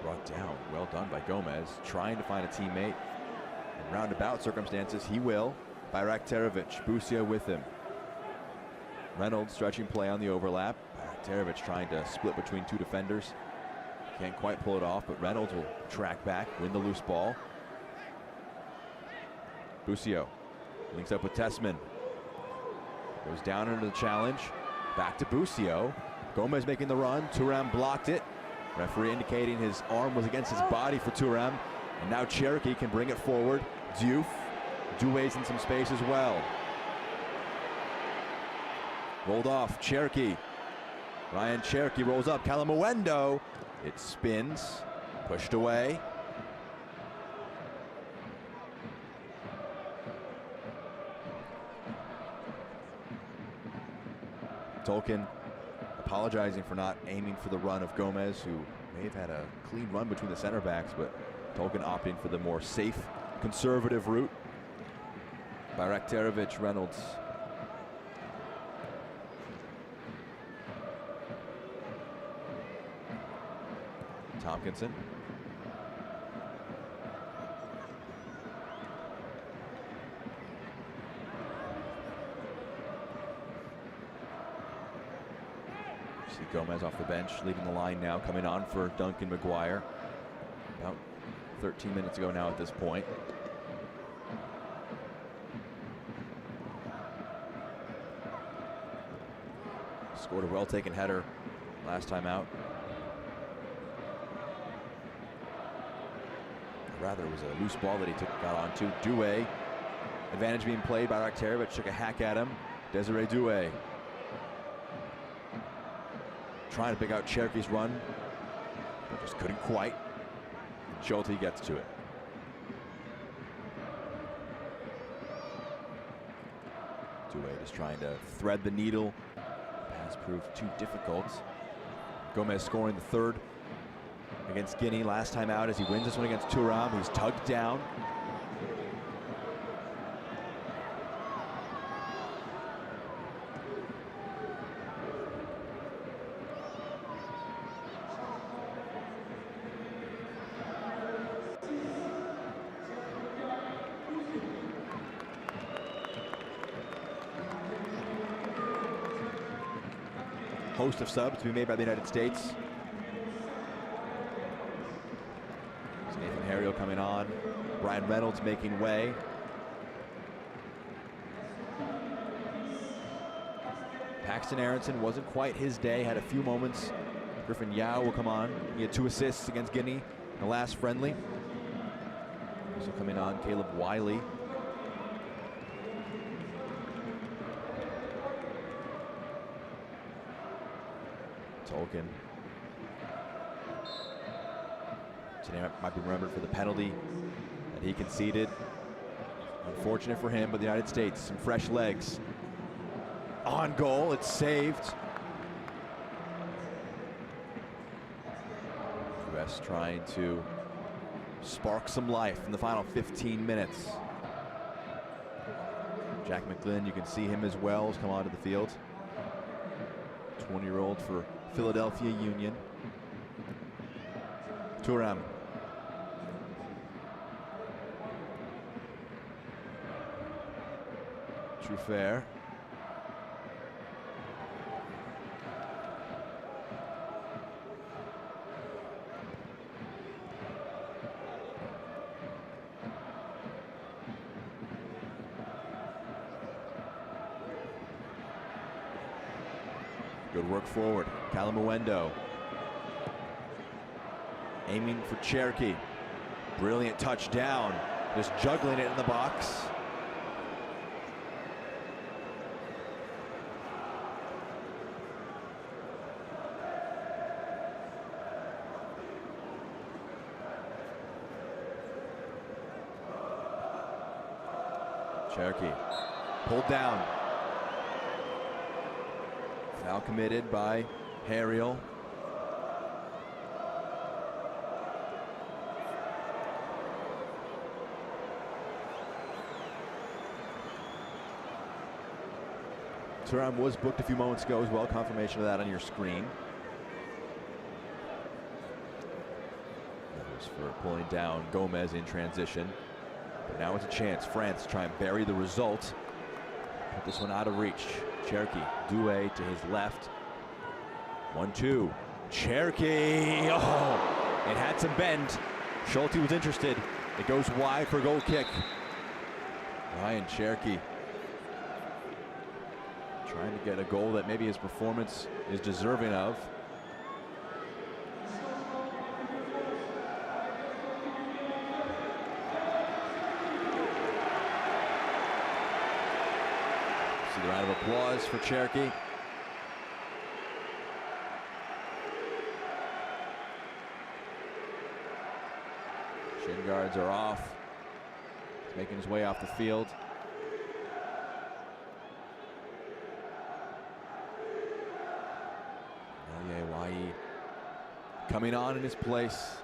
Brought down, well done by Gomez, trying to find a teammate. In roundabout circumstances, he will. Baraktarevic, Busio with him. Reynolds stretching play on the overlap. Baraktarevic trying to split between two defenders. Can't quite pull it off, but Reynolds will track back, win the loose ball. Busio links up with Tessman. Goes down into the challenge. Back to Busio. Gomez making the run. Thuram blocked it. Referee indicating his arm was against his body for Thuram. And now Cherokee can bring it forward. Diouf. Doué's in some space as well. Rolled off. Cherokee. Ryan Cherokee rolls up. Calamuendo. It spins. Pushed away. Tolkien apologizing for not aiming for the run of Gomez, who may have had a clean run between the center backs, but Tolkien opting for the more safe, conservative route. Baraktarevic, Reynolds. Tompkinson. See Gomez off the bench, leaving the line now, coming on for Duncan McGuire. About 13 minutes ago now at this point. Scored a well-taken header last time out. Rather, it was a loose ball that he got onto. Doué, advantage being played by Baraktarevic, took a hack at him. Desiree Doué trying to pick out Cherokee's run, but just couldn't quite. Schulte gets to it. Doué just trying to thread the needle. Pass proved too difficult. Gomez scoring the third against Guinea last time out as he wins this one against Thuram. He's tugged down. Host of subs to be made by the United States. Nathan Harriel coming on. Brian Reynolds making way. Paxton Aronson wasn't quite his day, had a few moments. Griffin Yao will come on. He had 2 assists against Guinea in the last friendly. Also coming on, Caleb Wiley. Tolkien. Today might be remembered for the penalty that he conceded. Unfortunate for him, but the United States, some fresh legs. On goal, it's saved. US trying to spark some life in the final 15 minutes. Jack McGlynn, you can see him as well, has come onto the field. 20-year-old for Philadelphia Union. Thuram. Trufair. Good work forward. Calamuendo aiming for Cherokee. Brilliant touchdown. Just juggling it in the box. Cherokee pulled down. Foul committed by Harriel. Turam was booked a few moments ago as well. Confirmation of that on your screen. That was for pulling down Gomez in transition. But now it's a chance. France try and bury the result. Put this one out of reach. Cherokee, Douay to his left. 1-2. Cherokee. Oh, it had some bend. Schulte was interested. It goes wide for a goal kick. Ryan Cherokee trying to get a goal that maybe his performance is deserving of. See the round of applause for Cherokee. Shin guards are off. He's making his way off the field. Coming on in his place.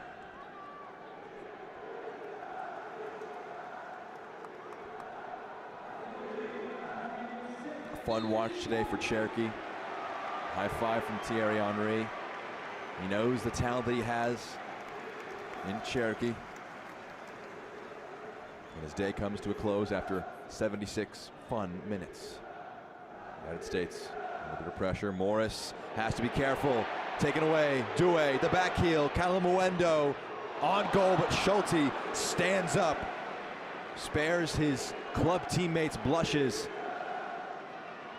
A fun watch today for Cherokee. High five from Thierry Henry. He knows the talent that he has in Cherokee. And his day comes to a close after 76 fun minutes. United States under a bit of pressure. Morris has to be careful. Taken away, Douay, the back heel, Calamuendo on goal, but Schulte stands up, spares his club teammates blushes.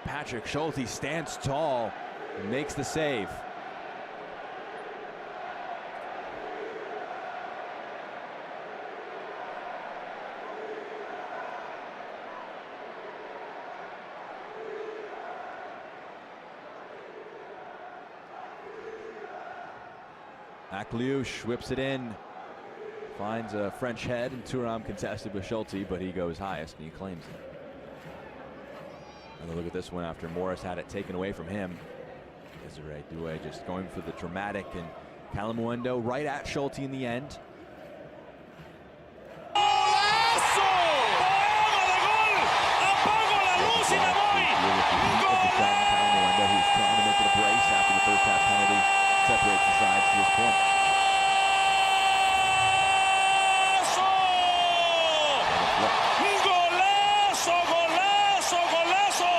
Patrick Schulte stands tall and makes the save. Akliouche whips it in, finds a French head, and Thuram contested with Schulte, but he goes highest and he claims it. And look at this one after Morris had it taken away from him. Desiree Douay just going for the dramatic, and Calamuendo right at Schulte in the end. Calamuendo, who's trying to make it a brace after the first half penalty separates the sides to this point. Golazo, golazo, golazo!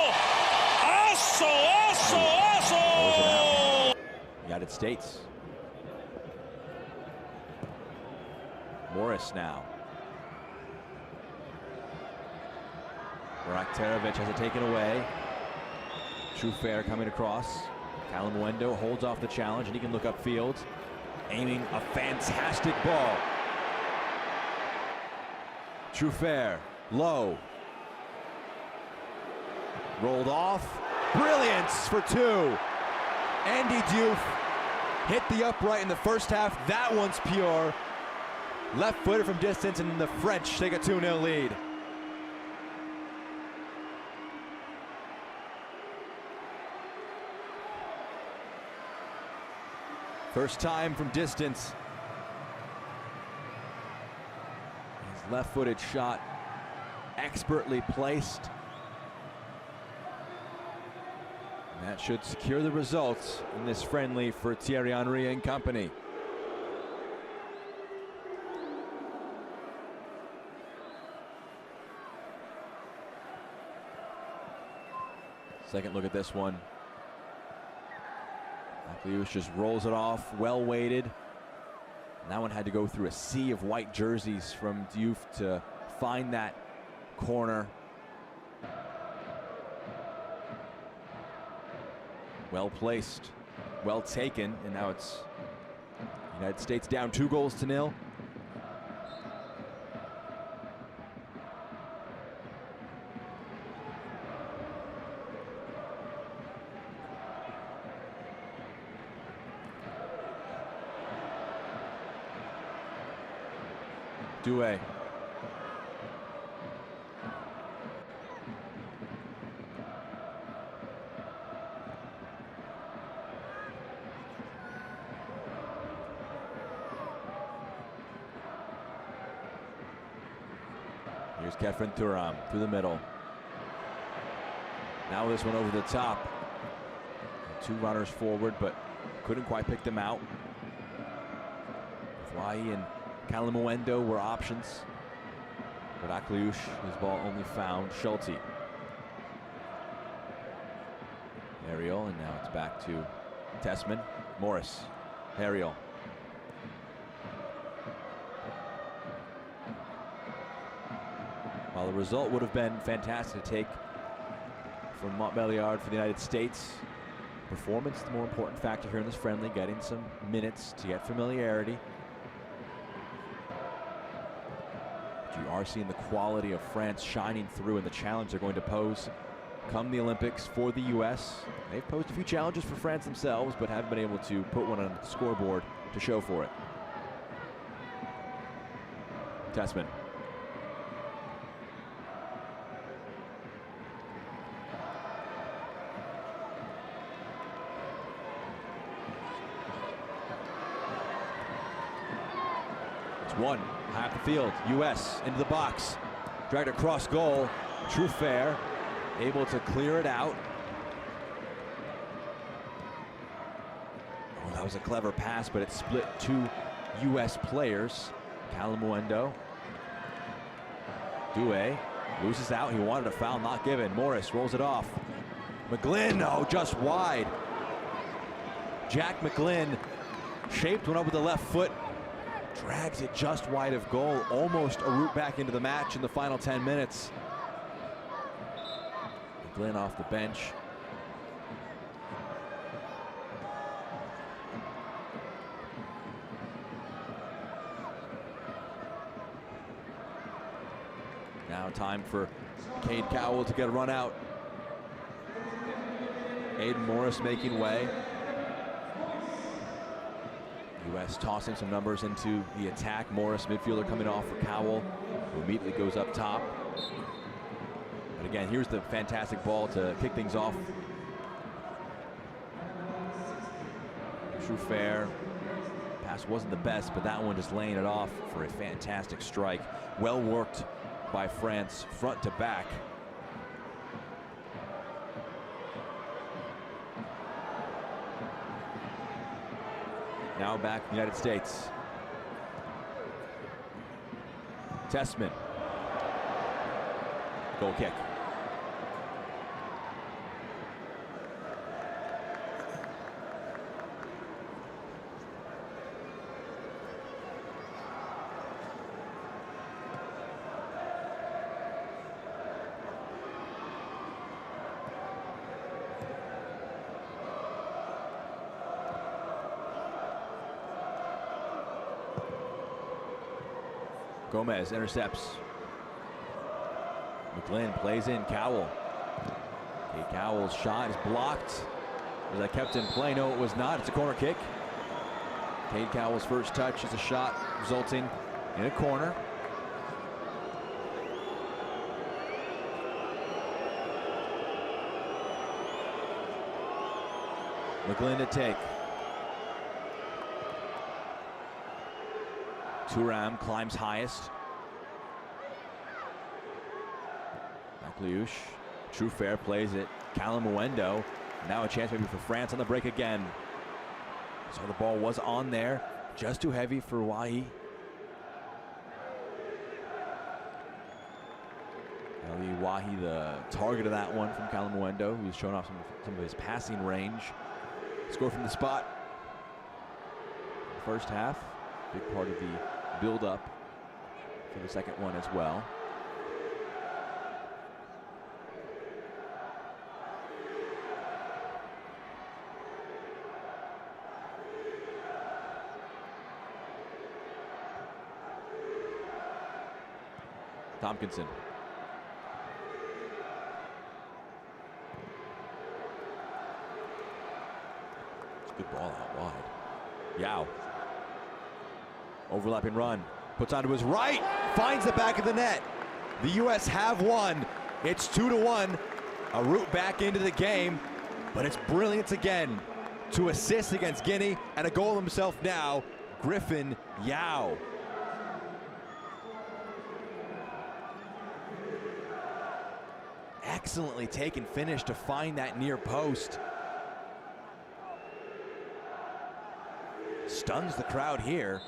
Asso, asso, asso! United States. Morris now. Baraktarevic has it taken away. Trufair coming across. Calamuendo holds off the challenge, and he can look upfield, aiming a fantastic ball. Trufair, low. Rolled off. Brilliance for two. Andy Diouf hit the upright in the first half. That one's pure. Left-footed from distance, and the French take a 2-0 lead. First time from distance. His left-footed shot expertly placed. And that should secure the results in this friendly for Thierry Henry and company. Second look at this one. Akliouche just rolls it off, well weighted. And that one had to go through a sea of white jerseys from Diouf to find that corner. Well placed, well taken, and now it's United States down 2-0. Douay. Here's Kefren Thuram through the middle. Now this one over the top. Two runners forward, but couldn't quite pick them out. Hawaii and Kalimuendo were options, but Akliouche, his ball only found Schulte. Ariel, and now it's back to Tessman. Morris, Ariel. While the result would have been fantastic to take from Montbéliard for the United States, performance the more important factor here in this friendly, getting some minutes to get familiarity. You are seeing the quality of France shining through and the challenge they're going to pose come the Olympics for the U.S. They've posed a few challenges for France themselves, but haven't been able to put one on the scoreboard to show for it. Tessman. It's one. Half the field, U.S. into the box, dragged across goal. Trufair able to clear it out. Oh, that was a clever pass, but it split two U.S. players. Kalimuendo. Douay loses out. He wanted a foul, not given. Morris rolls it off. McGlynn, oh, just wide. Jack McGlynn shaped one up with the left foot. Drags it just wide of goal, almost a route back into the match in the final 10 minutes. McGlynn off the bench. Now time for Cade Cowell to get a run out. Aiden Morris making way. U.S. tossing some numbers into the attack. Morris, midfielder, coming off for Cowell, who immediately goes up top. But again, here's the fantastic ball to kick things off. Trufair. Pass wasn't the best, but that one just laying it off for a fantastic strike. Well worked by France, front to back. Now back in the United States. Tessman. Goal kick. Gomez intercepts. McGlynn plays in Cowell. Okay, Cowell's shot is blocked. Was that kept in play? No, it was not. It's a corner kick. Cade Cowell's first touch is a shot resulting in a corner. McGlynn to take. Thuram climbs highest. Akliouche. Trufair plays it. Kalimuendo. Now a chance maybe for France on the break again. So the ball was on there. Just too heavy for Hawaii. Oli Wahi, the target of that one from Kalamuendo, who's shown off some of his passing range. Score from the spot. First half, big part of the build-up for the second one as well. Tompkinson. It's a good ball out wide. Yao. Overlapping run. Puts onto his right. Finds the back of the net. The U.S. have won. It's 2-1. A route back into the game. But it's brilliance again. 2 assists against Guinea and a goal himself now. Griffin Yao. Excellently taken finish to find that near post. Stuns the crowd here.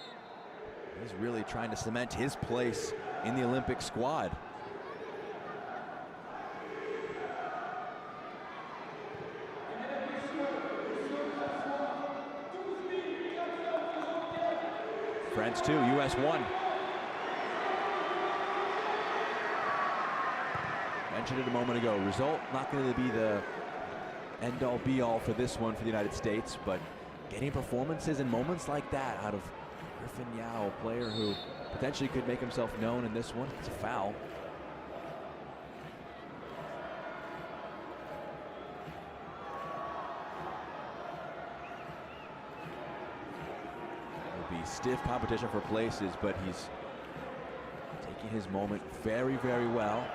He's really trying to cement his place in the Olympic squad. France 2, US 1. Mentioned it a moment ago. Result not going to be the end-all be-all for this one for the United States, but getting performances and moments like that out of Griffin Yao, a player who potentially could make himself known in this one. It's a foul. It'll be stiff competition for places, but he's taking his moment very, very well.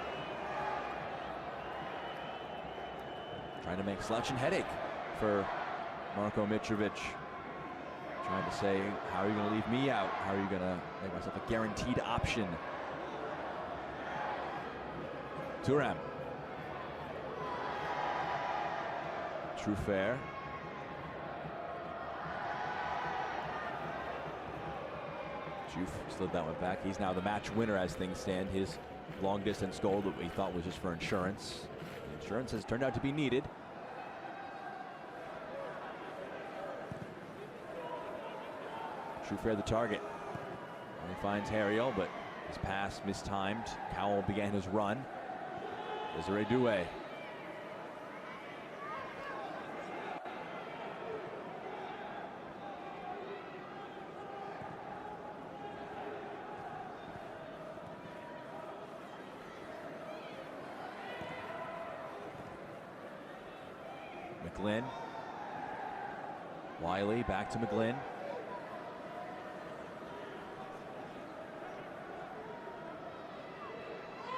Trying to make selection headache for Marko Mitrovic. Trying to say, how are you going to leave me out? How are you going to make myself a guaranteed option? Thuram. True fair. Juve slid that one back. He's now the match winner as things stand. His long distance goal that we thought was just for insurance. Insurance has turned out to be needed. True fair the target. Only finds Harriel, but his pass mistimed. Cowell began his run. Desiree Doué. McGlynn. Wiley back to McGlynn.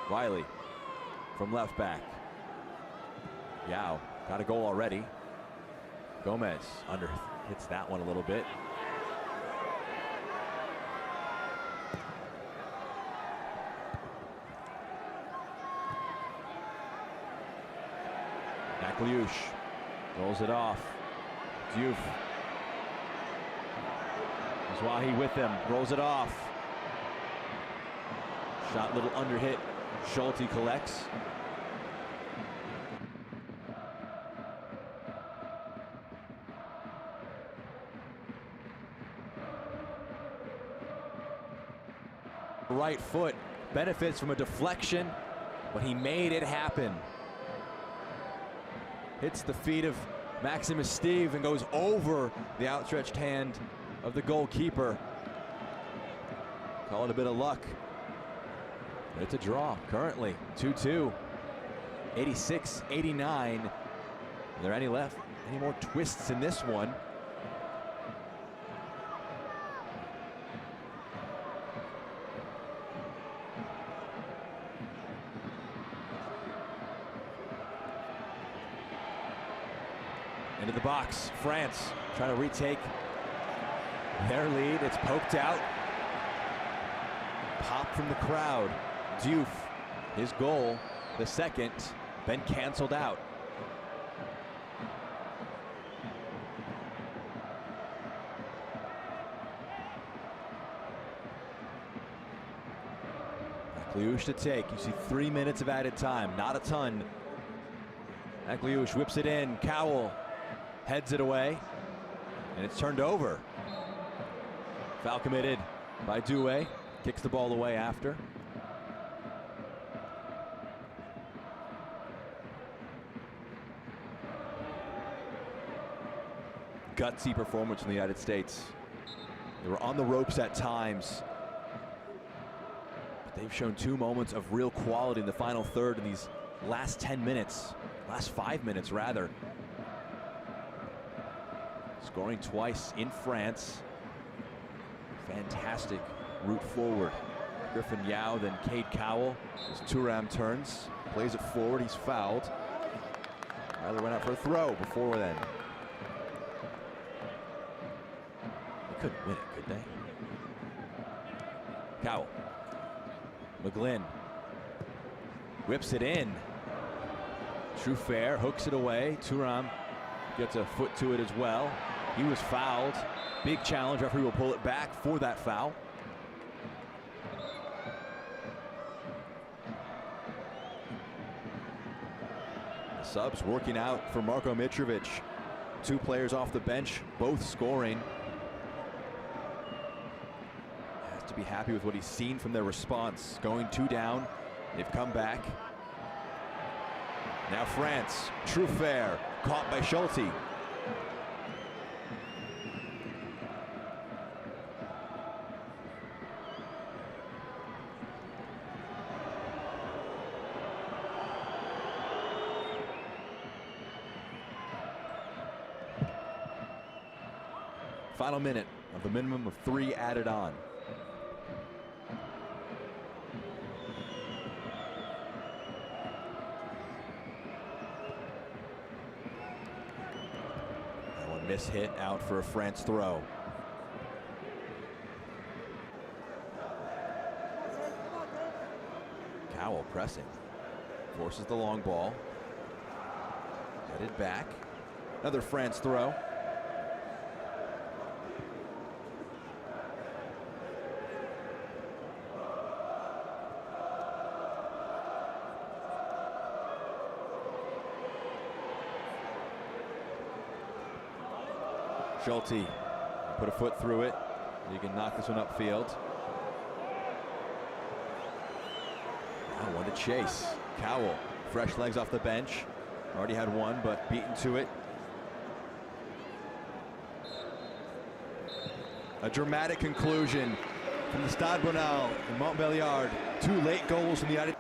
Wiley from left back. Yao got a goal already. Gomez hits that one a little bit. Nakliush rolls it off. Diouf. Mizwahi with him, rolls it off. Shot little under hit. Schulte collects. Right foot benefits from a deflection, but he made it happen. Hits the feet of Maximus Steve and goes over the outstretched hand of the goalkeeper. Call it a bit of luck. But it's a draw currently, 2-2, 86-89. Are there any more twists in this one? Into the box, France trying to retake their lead. It's poked out. Pop from the crowd. Diouf, his goal, the second, been canceled out. Kliush to take. You see 3 minutes of added time, not a ton. And Kliush whips it in. Cowell heads it away, and it's turned over. Foul committed by Douay. Kicks the ball away after. Gutsy performance from the United States. They were on the ropes at times, but they've shown 2 moments of real quality in the final third in these last 10 minutes, last 5 minutes rather. Scoring twice in France. Fantastic route forward. Griffin Yao, then Cade Cowell. As Thuram turns, plays it forward, he's fouled. Rather went out for a throw before then. Couldn't win it, could they? Cowell. McGlynn whips it in. Trufair hooks it away. Thuram gets a foot to it as well. He was fouled. Big challenge. Referee will pull it back for that foul. The subs working out for Marko Mitrovic. 2 players off the bench, both scoring. To be happy with what he's seen from their response. Going 2 down, they've come back. Now France, Trufair, caught by Schulte. Final minute of the minimum of 3 added on. Miss hit out for a France throw. Cowell pressing. Forces the long ball. Headed back. Another France throw. Schulte put a foot through it. You can knock this one upfield. Now one to chase. Cowell, fresh legs off the bench. Already had one, but beaten to it. A dramatic conclusion from the Stade Bonal in Montbéliard. 2 late goals from the United.